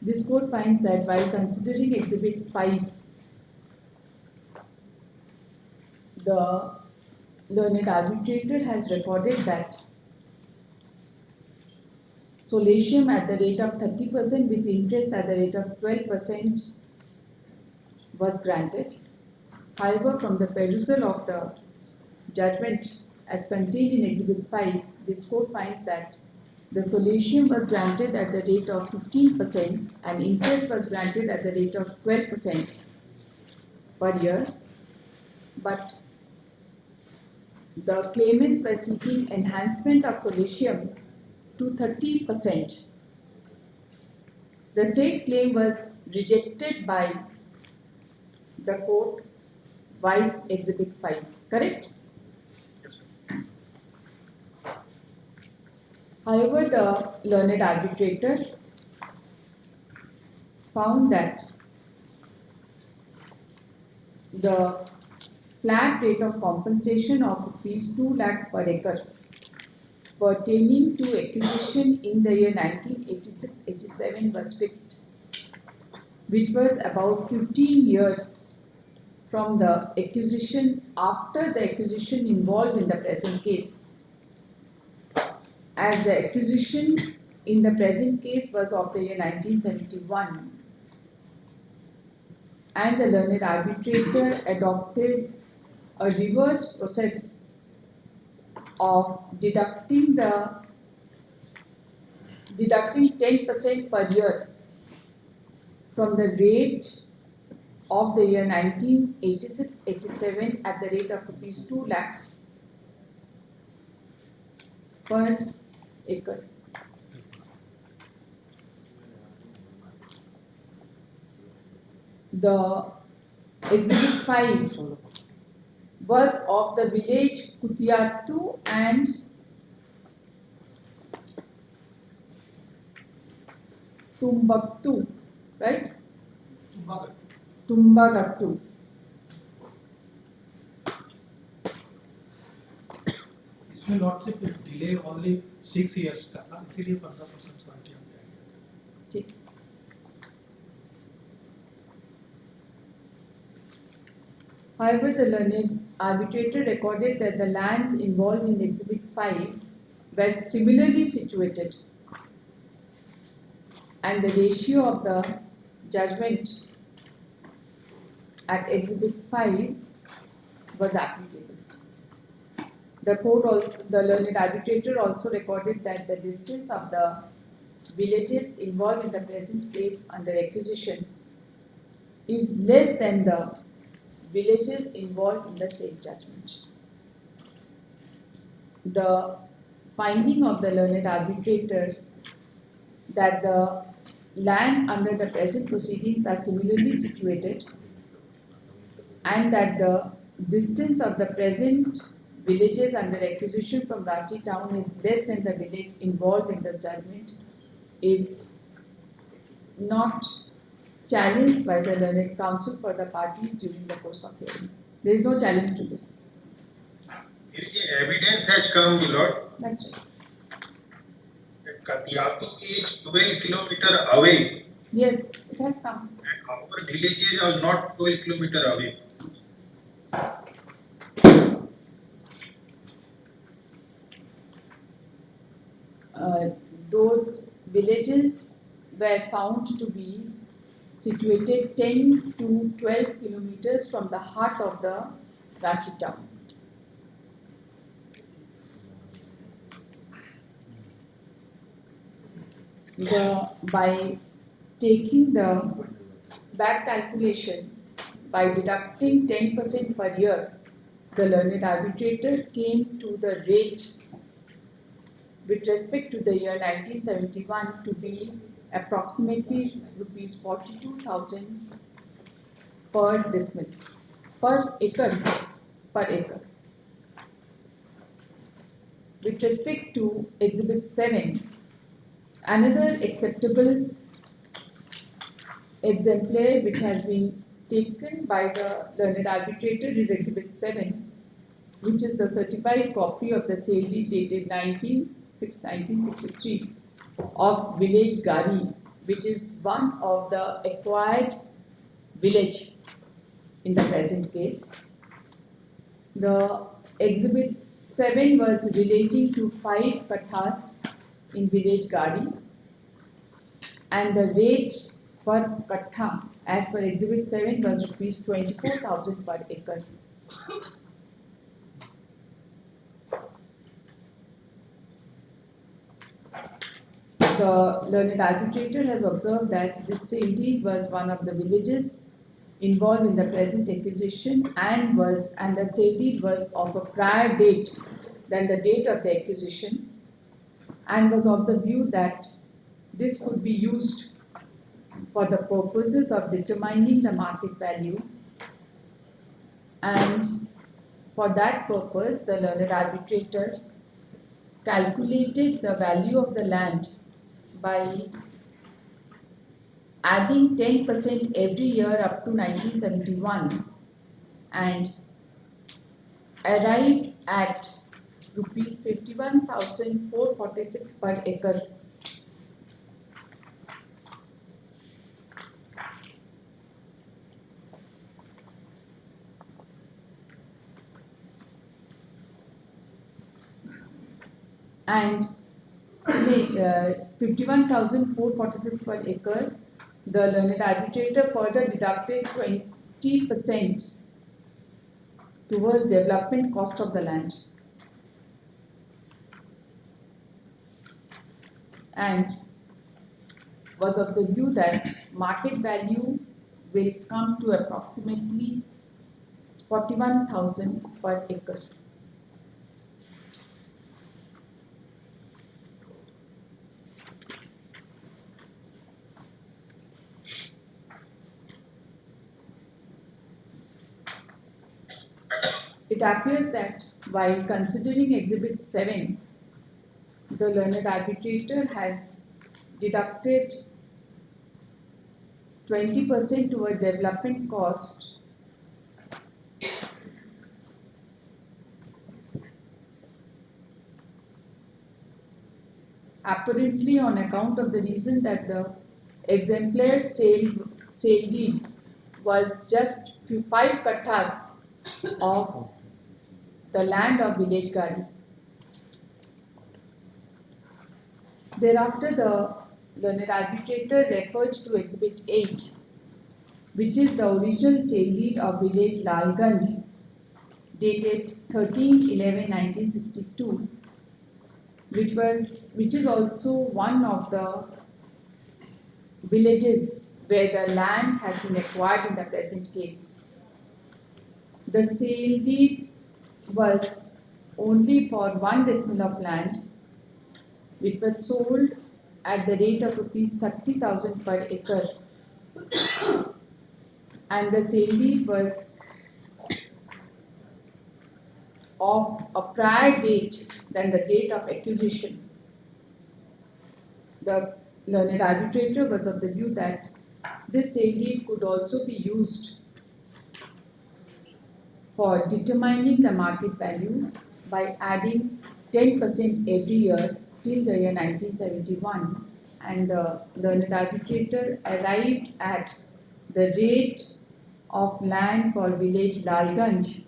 This court finds that while considering Exhibit 5, the learned arbitrator has recorded that solatium at the rate of 30% with interest at the rate of 12% was granted. However, from the perusal of the judgment as contained in Exhibit 5, this court finds that the solatium was granted at the rate of 15% and interest was granted at the rate of 12% per year, but the claimants were seeking enhancement of solatium to 30%. The said claim was rejected by the court by Exhibit 5, correct? However, the learned arbitrator found that the flat rate of compensation of rupees 2 lakhs per acre pertaining to acquisition in the year 1986-87 was fixed, which was about 15 years from the acquisition after the acquisition involved in the present case. As the acquisition in the present case was of the year 1971, and the learned arbitrator adopted a reverse process of deducting 10% per year from the rate of the year 1986-87 at the rate of rupees 2 lakhs per acre. the exhibit 5 was of the village Kutiatu and Tumbaktu, right? Tumbagattu. इसमें lordship delay only 6 years का था, इसीलिए 15% salty हम देंगे। ठीक। However, the learned arbitrator recorded that the lands involved in Exhibit 5 were similarly situated, and the ratio of the judgment at Exhibit 5 was applicable. The learned arbitrator also recorded that the distance of the villages involved in the present case under acquisition is less than the villages involved in the same judgment. The finding of the learned arbitrator that the land under the present proceedings are similarly situated and that the distance of the present villages under acquisition from Ranchi town is less than the village involved in the judgment is not challenged by the learned counsel for the parties during the course of hearing. There is no challenge to this. Evidence has come, my lord. That's right. That Katiatu is 12 kilometers away, Yes, it has come. and our villages are not 12 kilometers away. Those villages were found to be situated 10 to 12 kilometers from the heart of the Ranchi town. By taking the back calculation, by deducting 10% per year, the learned arbitrator came to the rate with respect to the year 1971 to be approximately rupees 42,000 per decimal, per acre. With respect to Exhibit 7, another acceptable exemplar which has been taken by the learned arbitrator is Exhibit 7, which is the certified copy of the sale deed dated 1963 of village Gari, which is one of the acquired village in the present case. The Exhibit 7 was relating to 5 kathas in village Gari, and the rate per katha as per Exhibit 7 was rupees 24,000 per acre. The learned arbitrator has observed that this indeed was one of the villages involved in the present acquisition and the sale deed was of a prior date than the date of the acquisition, and was of the view that this could be used for the purposes of determining the market value, and for that purpose the learned arbitrator calculated the value of the land by adding 10% every year up to 1971 and arrived at rupees 51,446 per acre. And 51,446 per acre, the learned arbitrator further deducted 20% towards development cost of the land, and was of the view that market value will come to approximately 41,000 per acre. it appears that while considering Exhibit 7, the learned arbitrator has deducted 20% toward development cost apparently on account of the reason that the exemplar sale deed was just 5 kattas of the land of village Gari. Thereafter, the learned arbitrator referred to Exhibit 8, which is the original sale deed of village Lalganj, dated 13/11/1962, which is also one of the villages where the land has been acquired in the present case. The sale deed was only for 1 decimal of land, which was sold at the rate of rupees 30,000 per acre, and the sale deed was of a prior date than the date of acquisition. The learned arbitrator was of the view that this sale deed could also be used for determining the market value by adding 10% every year till the year 1971, and the learned arbitrator arrived at the rate of land for village Lalganj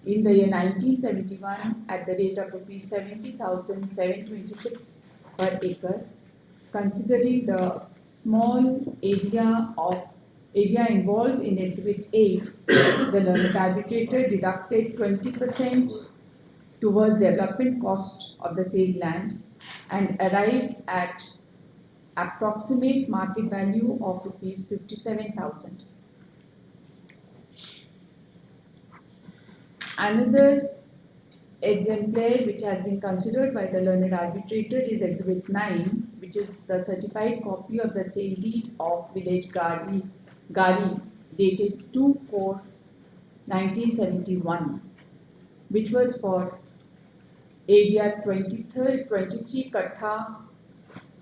in the year 1971 at the rate of rupees 70,726 per acre, considering the small area involved in Exhibit 8, the learned arbitrator deducted 20% towards development cost of the sale land and arrived at approximate market value of rupees 57,000. Another exemplar which has been considered by the learned arbitrator is Exhibit 9, which is the certified copy of the sale deed of village Gari, dated 2/4/1971, which was for area 23 kattha,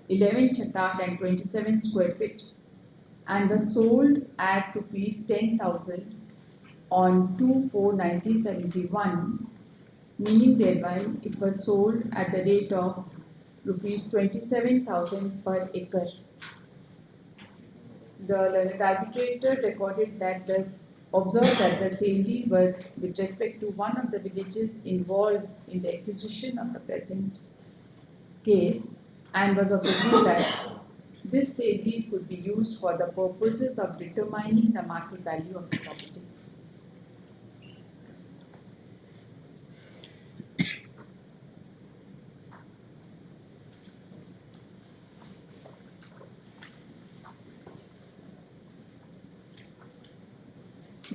11 chatak and 27 square feet, and was sold at rupees 10,000 on 2/4/1971, meaning thereby it was sold at the rate of rupees 27,000 per acre. The learned arbitrator recorded that observed that the sale deed was with respect to one of the villages involved in the acquisition of the present case, and was of the view that this sale deed could be used for the purposes of determining the market value of the property.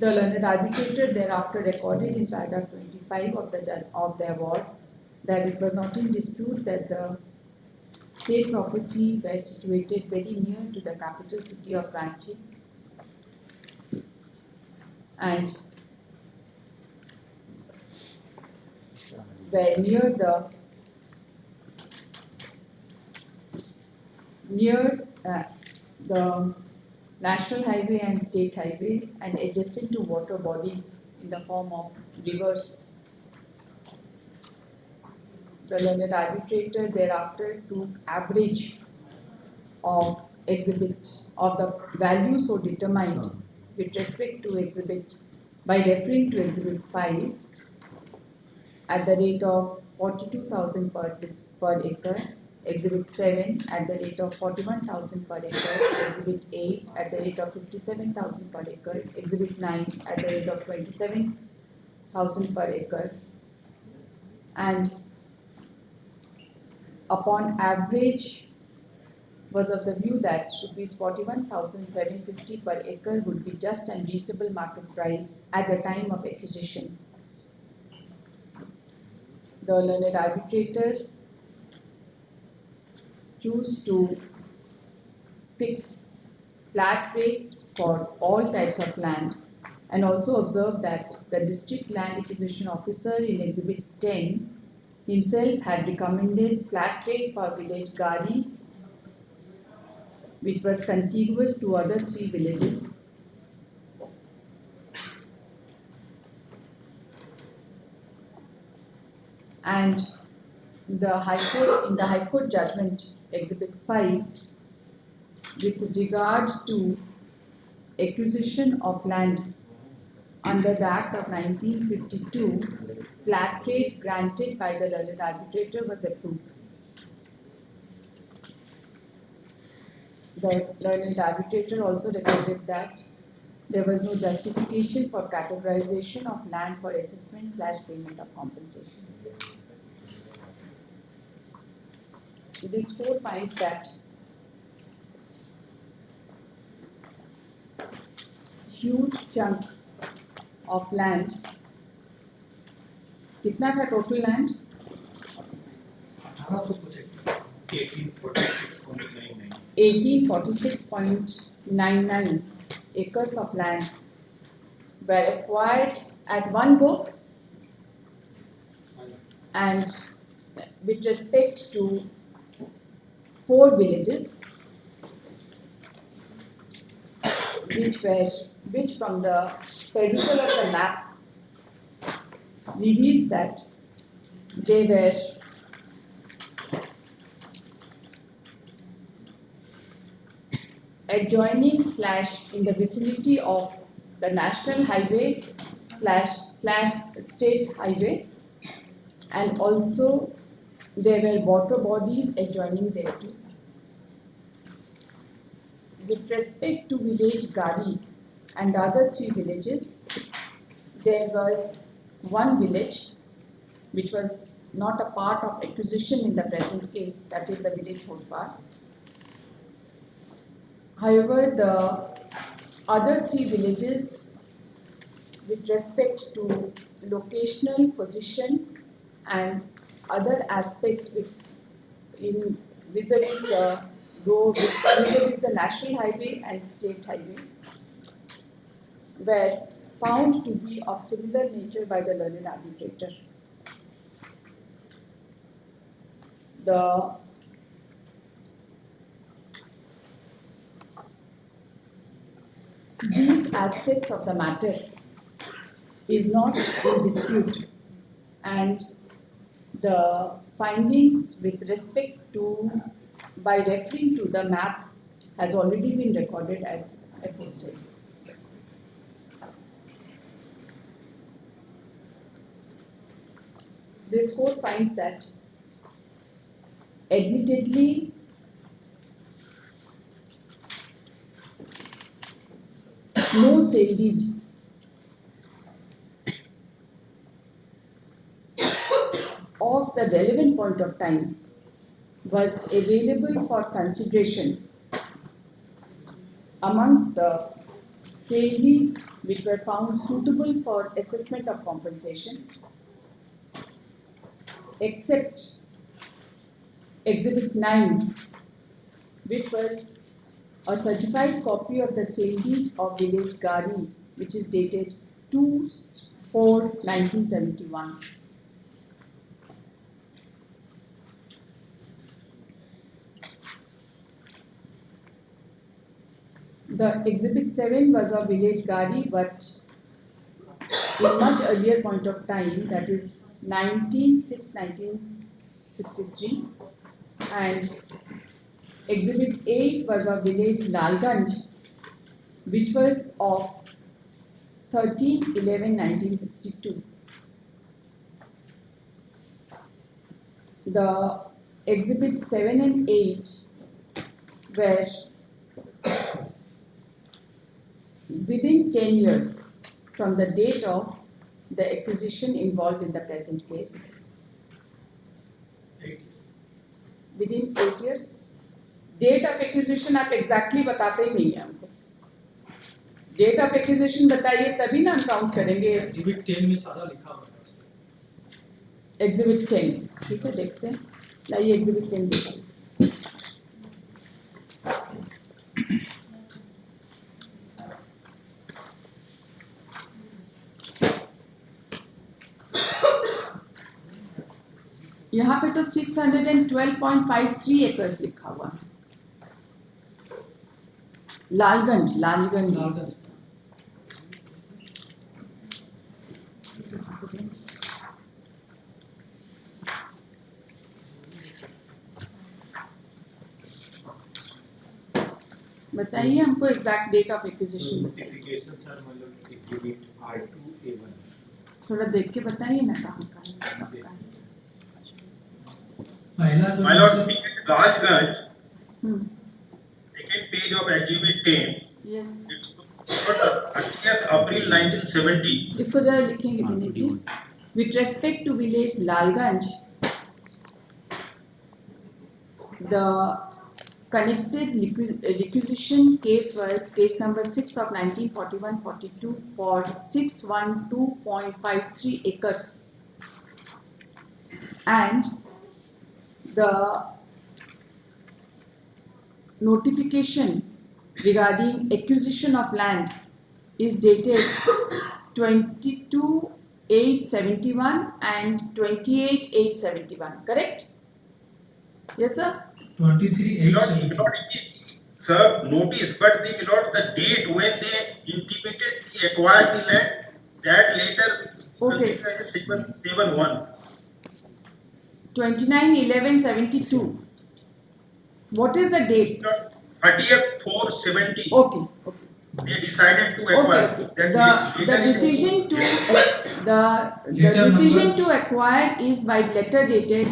The learned arbitrator thereafter recorded in paragraph 25 of the award that it was not in dispute that the said property were situated very near to the capital city of Ranchi and were near the national highway and state highway and adjacent to water bodies in the form of rivers. The learned arbitrator thereafter took average of the value so determined with respect to exhibit by referring to Exhibit 5 at the rate of 42,000 per acre, Exhibit 7 at the rate of 41,000 per acre, Exhibit 8 at the rate of 57,000 per acre, Exhibit 9 at the rate of 27,000 per acre, and upon average was of the view that rupees 41,750 per acre would be just and reasonable market price at the time of acquisition. The learned arbitrator choose to fix flat rate for all types of land and also observed that the district land acquisition officer in Exhibit 10 himself had recommended flat rate for village Gari, which was contiguous to other 3 villages. And in the High Court judgment, Exhibit 5, with regard to acquisition of land under the Act of 1952, flat rate granted by the learned arbitrator was approved. The learned arbitrator also recorded that there was no justification for categorization of land for assessment/payment of compensation. This court finds that huge chunk of land, कितना था total land? 1800 project 1846.99. 1846.99 acres of land were acquired at one go, and with respect to 4 villages which from the perusal of the map reveals that they were adjoining / in the vicinity of the national highway / state highway, and also there were water bodies adjoining there too. With respect to village Gari and the other 3 villages, there was one village which was not a part of acquisition in the present case, that is the village Hodpar. However, the other 3 villages, with respect to locational position and other aspects vis-a-vis the road, vis-a-vis the national highway and state highway, were found to be of similar nature by the learned arbitrator. These aspects of the matter is not in dispute, and the findings with respect to, by referring to the map, has already been recorded as aforesaid. This court finds that admittedly no sale deed of the relevant point of time was available for consideration amongst the sale deeds which were found suitable for assessment of compensation, except Exhibit 9, which was a certified copy of the sale deed of village Gari, which is dated 2/4/1971. The Exhibit 7 was a village Gari, but in much earlier point of time, that is 19/6/1963, and Exhibit 8 was a village Lalganj, which was of 13/11/1962. The Exhibit 7 and 8 were within 10 years from the date of the acquisition involved in the present case. Within 8 years. Date of acquisition आप exactly बताते ही नहीं हैं हमको. Date of acquisition बताइए तभी ना हम count करेंगे. एग्जिबिट 10 में सारा लिखा हुआ है उसमें. Exhibit 10, ठीक है, देखते हैं. लाइए Exhibit 10 देखिए. यहाँ पे तो 612.53 एकर्स लिखा हुआ है। लालगंज लालगंज लालगंज। बताइए हमको एग्जैक्ट डेट ऑफ एक्विजिशन बताइए, नोटिफिकेशन सर मतलब एग्जीबिट R2A1 थोड़ा देख के बताइए ना कहाँ का है, कब का है। पहला जो My lord, Rajganj, hmm, second page of Exhibit 10, yes, it's for 30th April 1970. इसको जरा लिखेंगे विनीत जी। With respect to village Lalganj, the connected requisition case was case number 6 of 1941-42 for 612.53 acres, and the notification regarding acquisition of land is dated 22/8/71 and 28/8/71, correct? Yes, sir? 23/8/70. Sir, notice, but my lord, the date when they intimated they acquired the land, that later Okay. considered as 771. 29/11/72. What is the date? 30th 4/70. Okay, okay. They decided to Okay, acquire. okay. That The later it decision also- to the Letter decision number? to acquire is by letter dated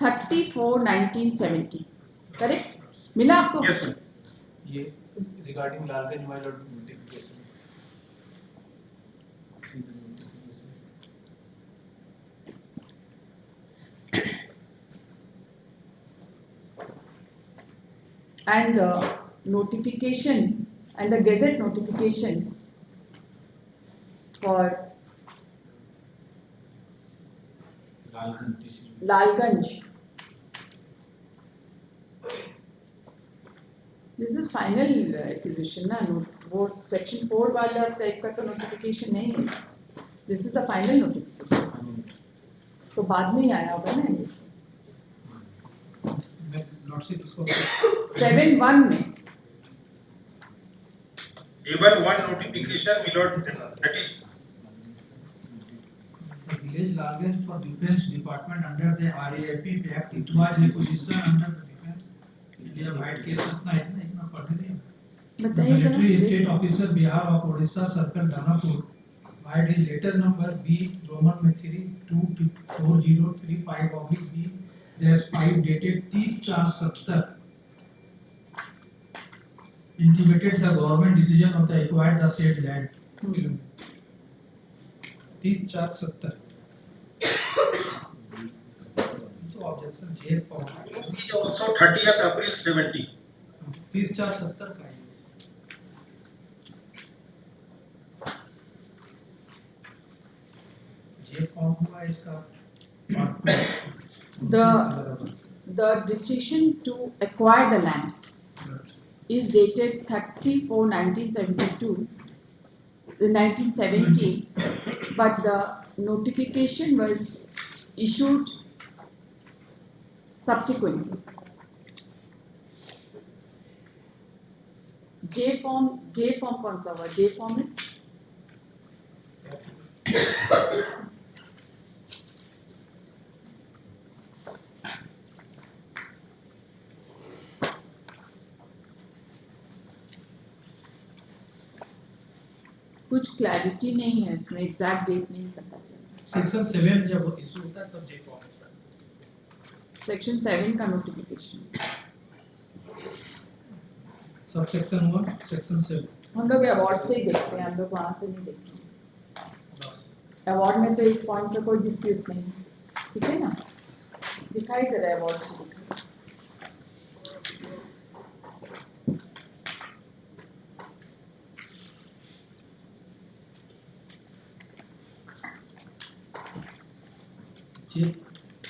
30/4/1970. Correct? मिला आपको? Yes, sir. ये regarding Lalganj my Lord notification see the notification And notification and the gazette notification for Lalganj this is Lalganj. This is final acquisition ना, वो section 4 वाला type का तो notification नहीं है. This is the final notification. तो बाद में ही आया होगा ना ये. लॉर्डशिप इसको 7/1 में. Even one notification, my lord, that is The village Lalganj for Defence Department under the RAP Act, it was requisition under the Defence India White case इतना पढ़ नहीं है. The बताइए military जरा. state officer Bihar of Odisha Circle Dhanapur by his letter number B Roman में 3/2/4035/B -5 dated 30/4/70 intimated the government decision of the acquired the said land. 30/4/70 तो objection जे form also 30th April 70. 30/4/70 का है. जे form हुआ इसका part two. The decision to acquire the land is dated 30/4/1972, the 1970, but the notification was issued subsequently. J form कौन सा हुआ? J form is कुछ clarity नहीं है इसमें, एग्जैक्ट डेट नहीं पता चला. सेक्शन 7 जब इशू होता है तब जे फॉर्म होता है. सेक्शन 7 का नोटिफिकेशन सब सेक्शन 1 सेक्शन 7 हम लोग अवार्ड से ही देखते हैं, हम लोग वहाँ से नहीं देखते. अवार्ड में तो इस पॉइंट पे कोई डिस्प्यूट नहीं है, ठीक है ना. दिखाई जरा अवार्ड से दिखाई.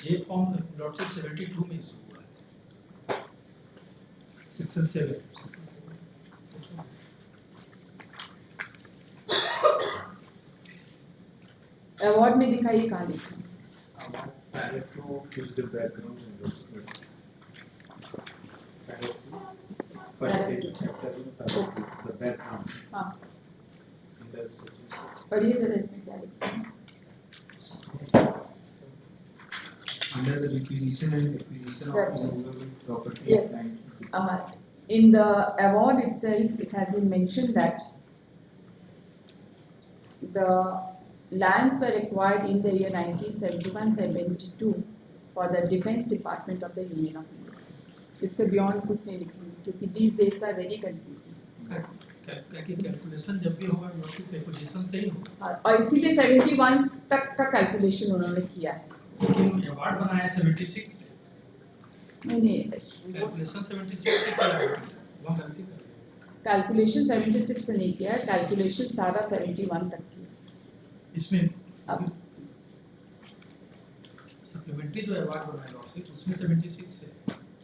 जे फॉर्म लॉर्डशिप 72 में इशू हुआ है. सेक्शन 7 अवार्ड में दिखाइए कहाँ लिखा है. Paragraph 2 gives the background and the paragraph 2. Paragraph 2. Chapter 2, paragraph 2, the background. हाँ In the such and such. पढ़िए जरा इसमें क्या लिखा है Under the requisition and acquisition of That's right. movable property. Yes. and In the award itself, it has been mentioned that the lands were acquired in the year 1971-72 for the Defense Department of the Union of India. इसके beyond कुछ नहीं लिखेंगे क्योंकि these dates are very confusing. Calculation जब भी होगा lottery acquisition से ही होगा और इसीलिए 71 तक का कैलकुलेशन उन्होंने किया है. लेकिन अवार्ड बनाया 76 से नहीं कैलकुलेशन 76 से किया है वह गलती कर रहे हैं कैलकुलेशन 76 से नहीं किया है, कैलकुलेशन सारा 71 तक किया. इसमें अब सप्लीमेंट्री जो अवार्ड बनाया लॉटरी उसमें 76 से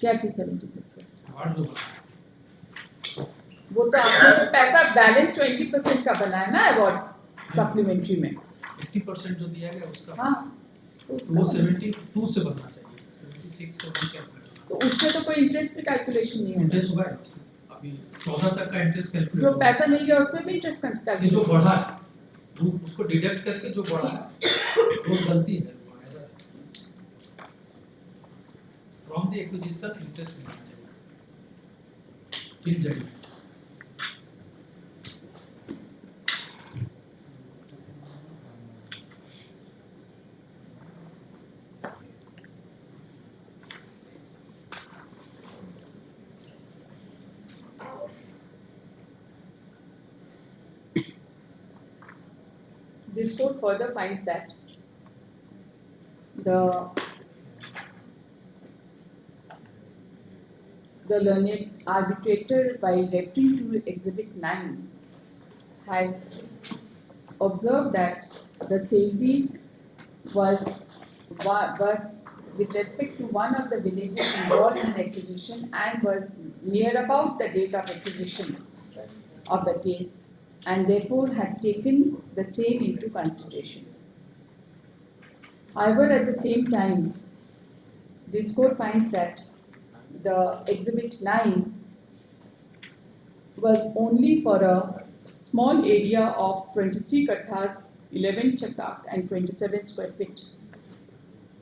क्या की 76 से अवार्ड जो बनाया वो तो आपने तो पैसा बैलेंस 20% का बना है ना अवार्ड सप्लीमेंट्री में. 80% जो दिया गया उसका हाँ तो वो 72 से बनना चाहिए 76 से नहीं कैलकुलेट तो उससे तो कोई इंटरेस्ट भी कैलकुलेशन नहीं होगा. इंटरेस्ट हुआ है अभी 14 तक का इंटरेस्ट कैलकुलेट जो पैसा मिल गया उसमें भी इंटरेस्ट जो कैलकुलेट. बढ़ा है वो उसको डिडक्ट करके जो बढ़ा है वो गलती है फ्रॉम द एक्विजिशन इंटरेस्ट मिलना चाहिए till judgement This court further finds that the learned arbitrator, by referring to Exhibit 9, has observed that the sale deed was with respect to one of the villages involved in the acquisition and was near about the date of acquisition of the case, and therefore had taken the same into consideration. However, at the same time, this court finds that the Exhibit 9 was only for a small area of 23 kathas, 11 chatak and 27 square feet.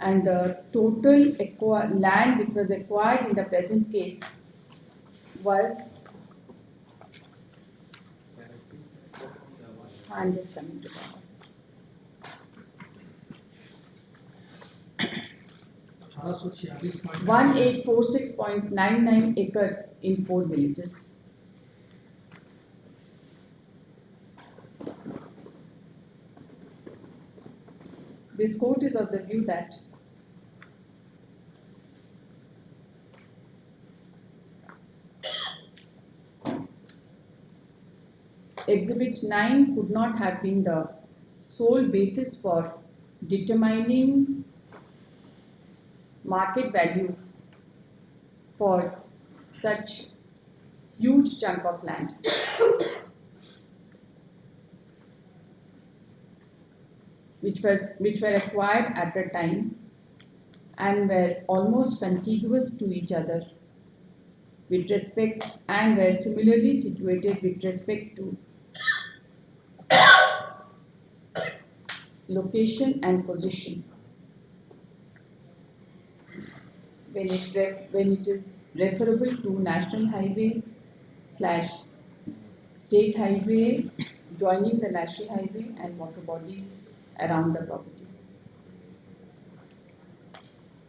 And the total land which was acquired in the present case was, I'm just coming to that. 1846.99 acres in 4 villages. This court is of the view that Exhibit 9 could not have been the sole basis for determining market value for such huge chunk of land. which were acquired at a time and were almost contiguous to each other with respect and were similarly situated with respect to location and position. When it is referable to national highway / state highway joining the national highway and water bodies around the property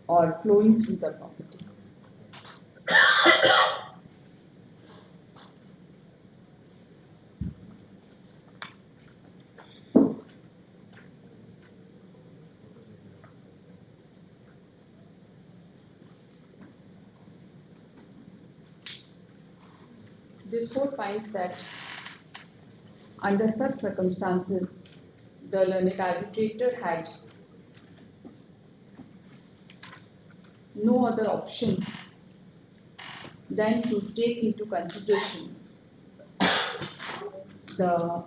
or flowing through the property. This court finds that under such circumstances, the learned arbitrator had no other option than to take into consideration the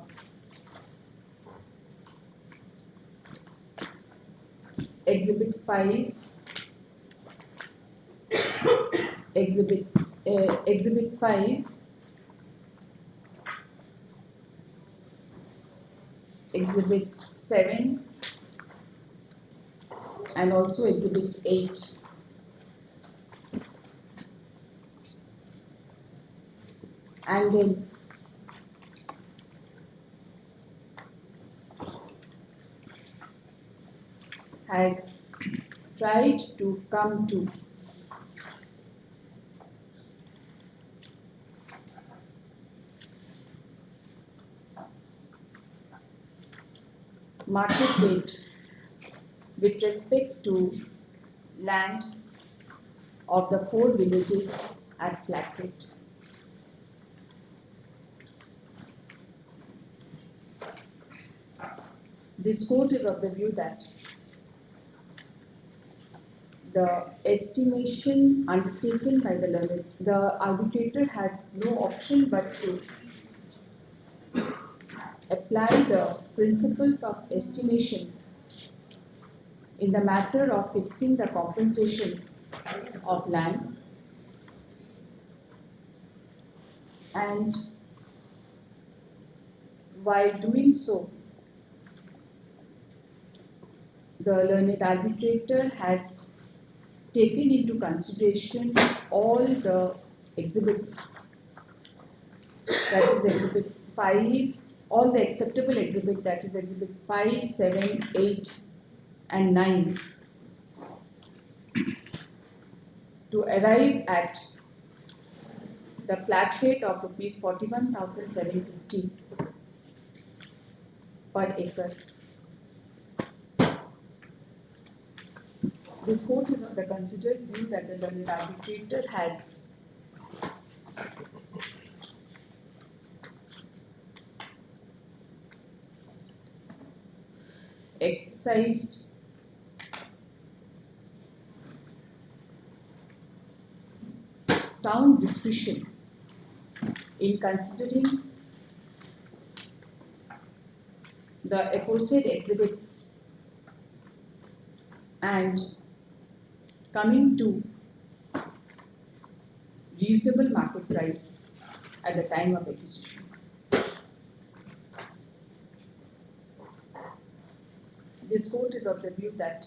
Exhibit 5, Exhibit 5, Exhibit 7, and also Exhibit 8. And then has tried to come to market rate with respect to land of the 4 villages at flat rate. This court is of the view that the estimation undertaken by the arbitrator had no option but to apply the principles of estimation in the matter of fixing the compensation of land, and while doing so, the learned arbitrator has taken into consideration all the exhibits, that is Exhibit 5, all the acceptable exhibit, that is Exhibit 5, 7, 8, and 9, to arrive at the flat rate of rupees 41,750 per acre. This court is of the considered view that the learned arbitrator has exercised sound discretion in considering the aforesaid exhibits and coming to reasonable market price at the time of acquisition. This court is of the view that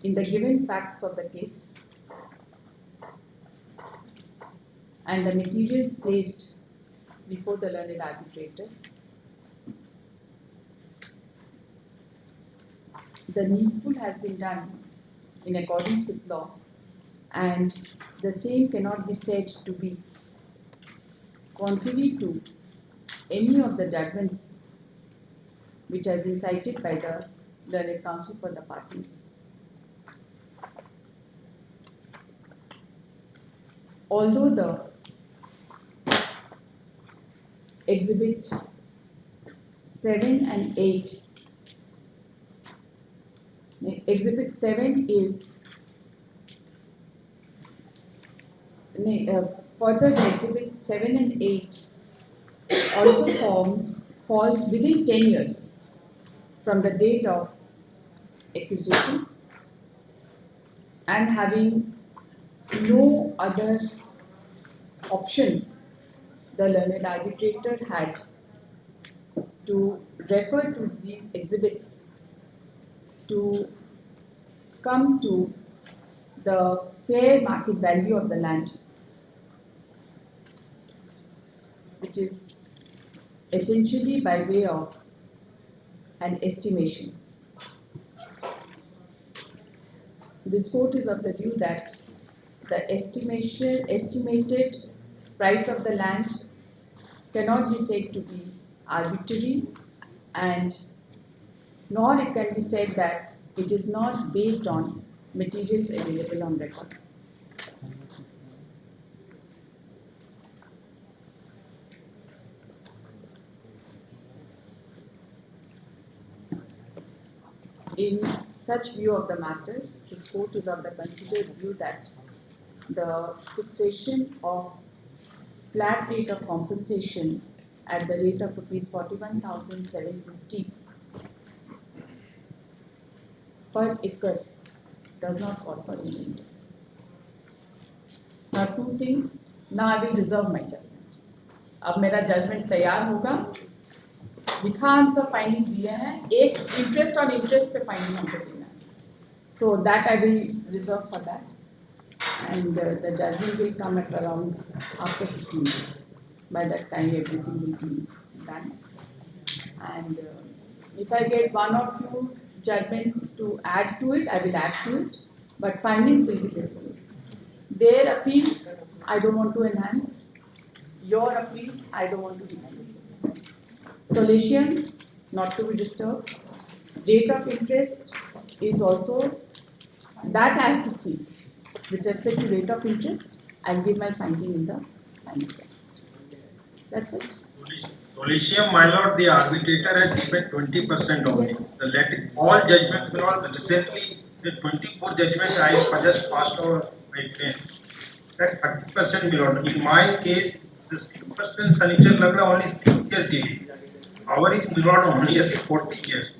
in the given facts of the case and the materials placed before the learned arbitrator, the needful has been done in accordance with law, and the same cannot be said to be contrary to any of the judgments which has been cited by the learned counsel for the parties. Although the Exhibit 7 and 8, Exhibit 7 is further, the Exhibits 7 and 8 also falls within 10 years from the date of acquisition, and having no other option, the learned arbitrator had to refer to these exhibits to come to the fair market value of the land, which is essentially by way of an estimation. This court is of the view that the estimated price of the land cannot be said to be arbitrary, and nor it can be said that it is not based on materials available on record. In such view of the matter, this court is of the considered view that the fixation of flat rate of compensation at the rate of rupees 41,750 per acre does not call for any interference. Now two things, now I will reserve my judgment. अब मेरा judgment तैयार होगा, विखान सब finding दिए हैं, एक interest और interest पे फाइंडिंग हमको देना है, so that I will reserve for that, and the judgment will come at around after 15 minutes. By that time everything will be done, and if I get one or two judgments to add to it, I will add to it, but findings will be this way. Their appeals I don't want to enhance, your appeals I don't want to enhance. Solution not to be disturbed. Rate of interest is also that I have to see. With respect to rate of interest, I'll give my finding in the final judgment. That's it. Collegium, my lord, the arbitrator has given 20% only. Yes. The let all judgments, my lord, recently the 24 judgments I just passed over my train. That 30%, my lord. In my case, the 6% sanitary level only 6 years delay. Our is, my lord, only 40 years.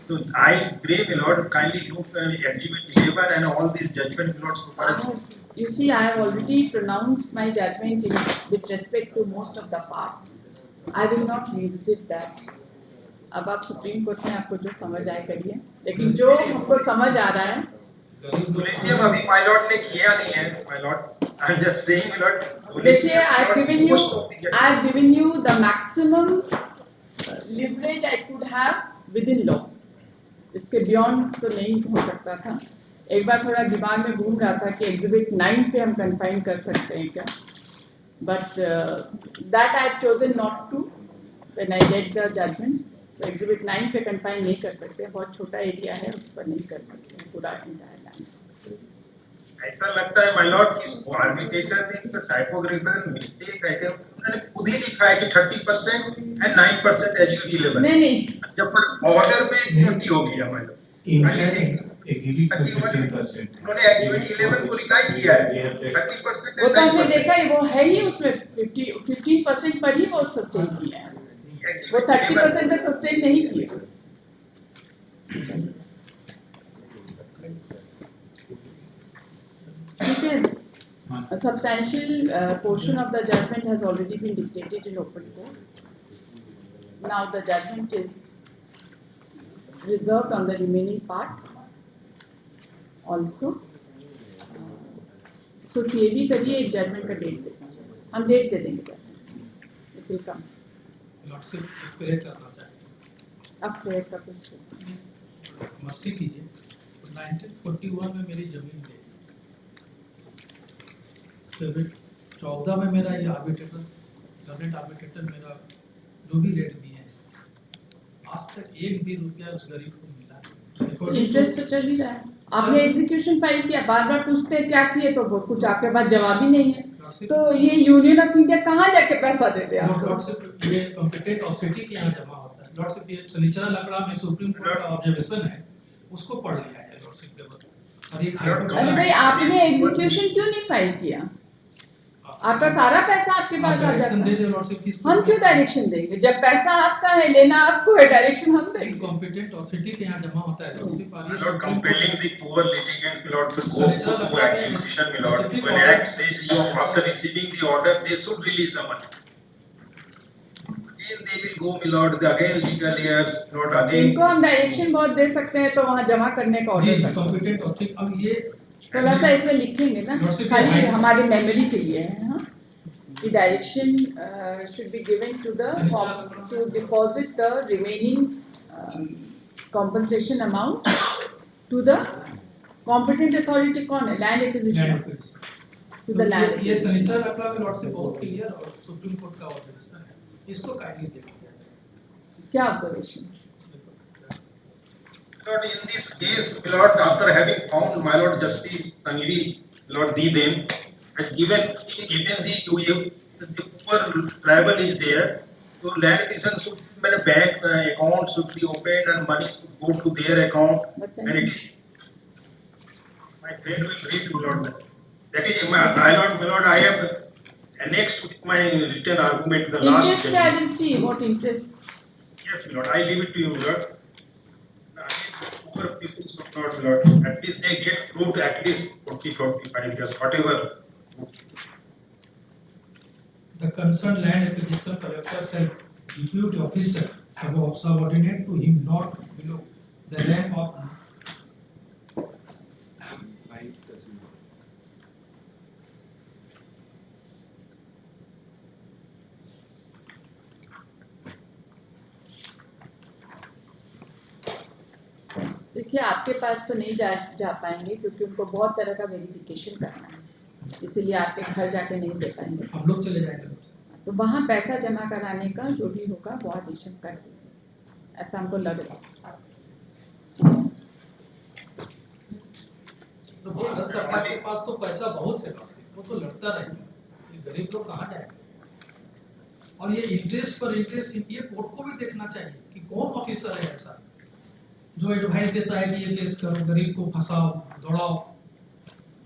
So I pray, my lord, kindly look Exhibit 11 and all these judgments, my lord, supersede. You see, I have already pronounced my judgment with respect to most of the part. I will not revisit that. अब आप supreme court में आपको जो समझ आए करिए, लेकिन जो हमको समझ आ रहा है, Collegium अभी my lord ने किया नहीं है, my lord. I'm just saying, my lord. देखिए, I have given you the maximum leverage I could have within law. इसके beyond तो नहीं हो सकता था. एक बार थोड़ा दिमाग में घूम रहा था कि Exhibit 9 पे हम confine कर सकते हैं क्या? But that I have chosen not to when I get the judgments. तो Exhibit 9 पे confine नहीं कर सकते, बहुत छोटा एरिया है, उस पर नहीं कर सकते पूरा entire land. ऐसा लगता है, my lord, कि इस आर्बिट्रेटर ने टाइपोग्राफिकल मिस्टेक है कि उन्होंने खुद ही लिखा है कि 30% and 9% एग्जीक्यूटिव लेवल. नहीं, जब पर ऑर्डर में 20 हो गया, my lord. एग्जीक्यूटिव 15%. उन्होंने एग्जीक्यूटिव लेवल को रिकाई किया है 30% वो and तो हमने 9%. देखा है, वो है ही उसमें 15% पर ही वो सस्टेन किया है, वो 30% पे सस्टेन नहीं किया. ठीक है, a substantial portion of the judgment has already been dictated in open court. Now the judgment is reserved on the remaining part also. So CAB करिए, एक judgment का डेट दे दीजिए, हम डेट दे देंगे, it will come. Lordship pray करना चाहिए. अब prayer का क्वेश्चन. मर्सी कीजिए. 1941 में मेरी जमीन ले, 14 में मेरा ये आर्बिट्रेटर, गवर्नमेंट आर्बिट्रेटर मेरा जो भी रेट दिए हैं, आज तक एक भी रुपया उस गरीब को मिला नहीं. इंटरेस्ट तो चल ही रहा है. आपने एग्जीक्यूशन फाइल किया, बार बार पूछते हैं क्या किए, तो वो कुछ आपके पास जवाब ही नहीं है, तो ये यूनियन ऑफ इंडिया कहाँ जाके पैसा देते हैं आपको? लॉर्डशिप ये कॉम्पिटेंट अथॉरिटी के यहाँ जमा होता है. लॉर्डशिप ये सनीचरा लकड़ा में सुप्रीम कोर्ट का ऑब्जर्वेशन है, उसको पढ़ लिया है लॉर्डशिप लेवल. और एक अरे भाई, आपने एग्जीक्यूशन क्यों नहीं फाइल किया? आपका सारा पैसा आपके पास आ जाता है, हम क्यों डायरेक्शन देंगे? जब पैसा आपका है, लेना आपको है, डायरेक्शन हम देंगे. कॉम्पिटेंट अथॉरिटी के यहाँ जमा होता है लॉर्डशिप. और ये Not compelling the poor litigants, my lord, to go to execution, my lord. When Act says you after receiving the order, they should release the money. Again they will go, my lord. Again legal heirs, not again. इनको हम direction बहुत दे सकते हैं, तो वहाँ जमा करने का ऑर्डर कर सकते हैं. Competent authority. अब ये थोड़ा सा इसमें लिखेंगे ना, खाली हमारे मेमोरी के लिए है. हाँ, the direction should be given to the to deposit the remaining compensation amount to the competent authority. कौन है? Land acquisition. To the land. ये सनीचरा लकड़ा में लॉर्डशिप बहुत क्लियर और सुप्रीम कोर्ट का ऑब्जर्वेशन है, इसको काइंडली देखिए. क्या observation? Lord, in this case, my lord, after having found my lord Justice Sanghvi, Lord Didem, has given the poor tribal is there, so land acquisition should be a bank account should be opened and money should go to their account, and it is my friend will read, my lord. That is my lord, I have annexed with my written argument the last. Interest I will see what interest. Yes, my lord, I leave it to you, my lord. poor people's not, Lord, at least they get fruit at least 40-45 years, whatever. The concerned land acquisition collector shall depute officer subordinate to him not below the rank of Light doesn't. देखिए आपके पास तो नहीं जा पाएंगे क्योंकि उनको बहुत तरह का वेरिफिकेशन करना है, इसीलिए आपके घर जाके नहीं दे पाएंगे। हम लोग चले जाएंगे लोग से। तो वहाँ पैसा जमा कराने का जो भी होगा वो एडिशन कर देंगे, ऐसा हमको लग रहा है। तो भारत सरकार के पास तो पैसा बहुत है, वो तो लड़ता रहेगा, ये गरीब लोग कहाँ जाएंगे? और ये इंटरेस्ट पर इंटरेस्ट, ये कोर्ट को भी देखना चाहिए कि कौन ऑफिसर है ऐसा जो एडवाइस देता है कि ये केस करो, गरीब को फंसाओ दौड़ाओ,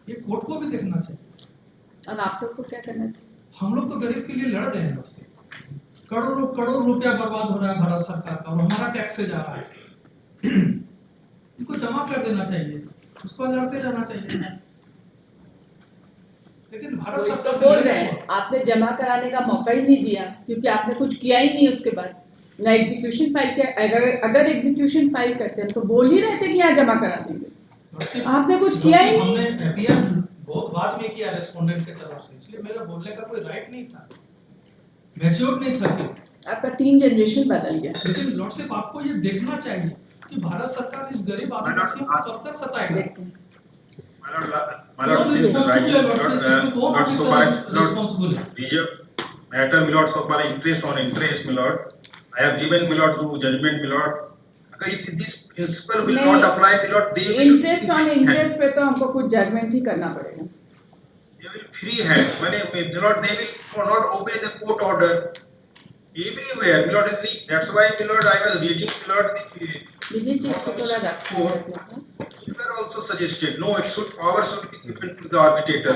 ये कोर्ट को भी देखना चाहिए। और आप लोग को क्या करना चाहिए? हम लोग तो गरीब के लिए लड़ रहे हैं, उससे करोड़ों रुपया बर्बाद हो रहा है भारत सरकार का और हमारा टैक्स से जा रहा है। इनको जमा कर देना चाहिए, उस पर लड़ते रहना चाहिए। लेकिन भारत सरकार तो बोल रहे हैं आपने जमा कराने का मौका ही नहीं दिया क्योंकि आपने कुछ किया ही नहीं उसके बाद, ना एग्जीक्यूशन फाइल किया। अगर एग्जीक्यूशन फाइल करते हैं तो बोल ही रहे थे कि यहाँ जमा करा देंगे, आपने कुछ किया ही नहीं। हमने एपीआर बहुत बाद में किया रेस्पोंडेंट की तरफ से, इसलिए मेरा बोलने का कोई राइट नहीं था, मैच्योर नहीं था कि आपका 3 जनरेशन बदल गया। लेकिन लॉर्डशिप आपको ये देखना चाहिए कि भारत सरकार इस गरीब आदिवासियों को कब तक सताएगा। My lord, since rising, not so much, responsible है। reserve matter, my lord, so much interest on interest, my lord. I have given, my lord, to judgment, my lord. If this principle will not apply, my lord, they will interest on interest पे तो हमको कुछ judgement ही करना पड़ेगा। They will free hand. My lord, they will not obey the court order everywhere, my lord. That's why, my lord, I was reading, my lord, ये चीज को थोड़ा रखना है अपने पास। you were also suggested, no, it should, power should be given to the arbitrator.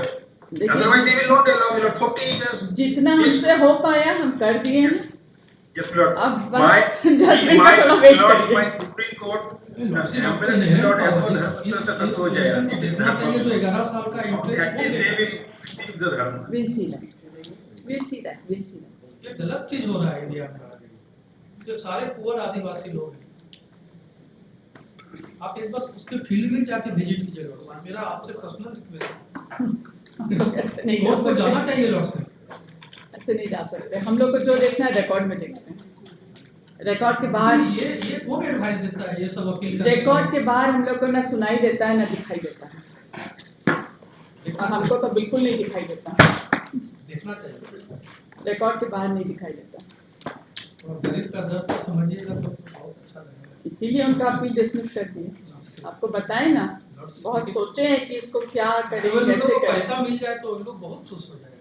Otherwise, they will not allow, my lord, 40 years. जितना हमसे हो पाया हम कर दिए हैं। Yes, my lord. अब बस जजमेंट का थोड़ा वेट करिए। My Supreme Court, my lord, हो जाएगा. It is not चाहिए जो 11 साल का interest at least they will receive the dharma. We'll see that. We'll see that. We'll see that. ये गलत चीज हो रहा है इंडिया में, जो सारे पुअर आदिवासी लोग हैं। आप एक बार उसके फील्ड में जाके विजिट कीजिएगा, मेरा आपसे पर्सनल रिक्वेस्ट है। ऐसे नहीं जा कोर्ट को जाना सकते, चाहिए लॉर्ड से। ऐसे नहीं जा सकते। हम लोग को जो देखना है रिकॉर्ड में देखते हैं, रिकॉर्ड के बाहर ये कौन एडवाइस देता है ये सब वकील का? रिकॉर्ड के बाहर हम लोग को ना सुनाई देता है ना दिखाई देता है, और हमको तो बिल्कुल नहीं दिखाई देता। देखना चाहिए, रिकॉर्ड के बाहर नहीं दिखाई देता, और गरीब का दर्द को समझिएगा तो बहुत अच्छा रहेगा। इसीलिए उनका अपनी डिसमिस कर दिए। आपको बताए ना, बहुत सोचे हैं कि इसको क्या करें, कैसे करें। पैसा मिल जाए तो लोग बहुत खुश हो जाएगा।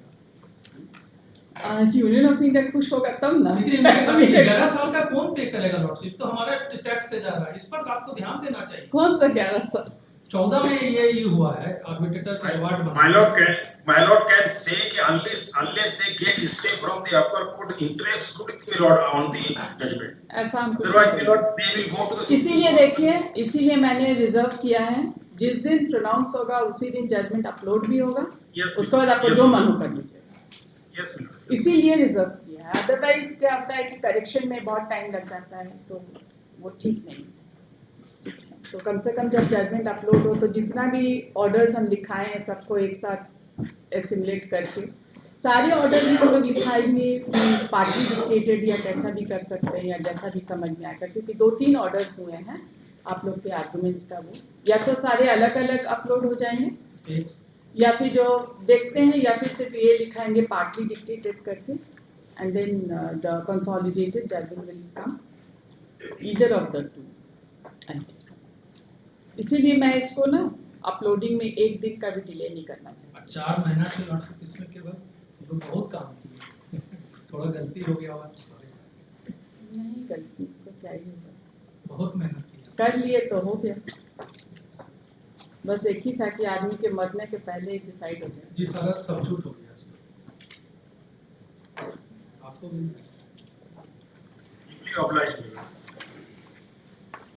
यूनियन ऑफ इंडिया खुश होगा तब ना। लेकिन 11 साल का कौन पे करेगा लॉर्डशिप? तो हमारा टैक्स से जा रहा है, इस पर आपको ध्यान देना चाहिए। कौन सा 11 साल? 14 में ये हुआ है, आर्बिट्रेटर का अवार्ड बना। My lord can say कि unless they get stay from the upper court, interest should be, my lord, on the judgment. ऐसा हम Otherwise, my lord, they will go to the इसीलिए देखिए, इसीलिए मैंने रिजर्व किया है, जिस दिन प्रोनाउंस होगा उसी दिन जजमेंट अपलोड भी होगा। उसके बाद आपको जो मन हो कर लीजिएगा। Yes, my lord. इसीलिए रिजर्व किया है। अदरवाइज क्या होता है कि करेक्शन में बहुत टाइम लग जाता है, तो वो ठीक नहीं। तो कम से कम जब जजमेंट अपलोड हो तो जितना भी ऑर्डर्स हम लिखाए हैं सबको एक साथ एसिमुलेट करके सारे ऑर्डर्स हम लोग लिखाएंगे, पार्टी डिक्टेटेड या कैसा भी कर सकते हैं या जैसा भी समझ में आएगा, क्योंकि 2-3 ऑर्डर्स हुए हैं आप लोग के आर्गुमेंट्स का। वो या तो सारे अलग अलग अपलोड हो जाएंगे या फिर जो देखते हैं या फिर सिर्फ ये लिखाएंगे पार्टली डिक्टेटेड करके, and then the consolidated judgement will come, either of the two. इसीलिए मैं इसको ना अपलोडिंग में 1 दिन का भी डिले नहीं करना चाहता। 4 महीना से लॉर्डशिप इसमें के बाद लोग बहुत काम किए। थोड़ा गलती हो गया और सॉरी। नहीं, गलती तो क्या ही होगा, बहुत मेहनत की कर लिए तो हो गया। बस एक ही था कि आदमी के मरने के पहले ही डिसाइड हो जाए। जी, सारा सब छूट हो गया आपको भी। Deeply obliged, my lord.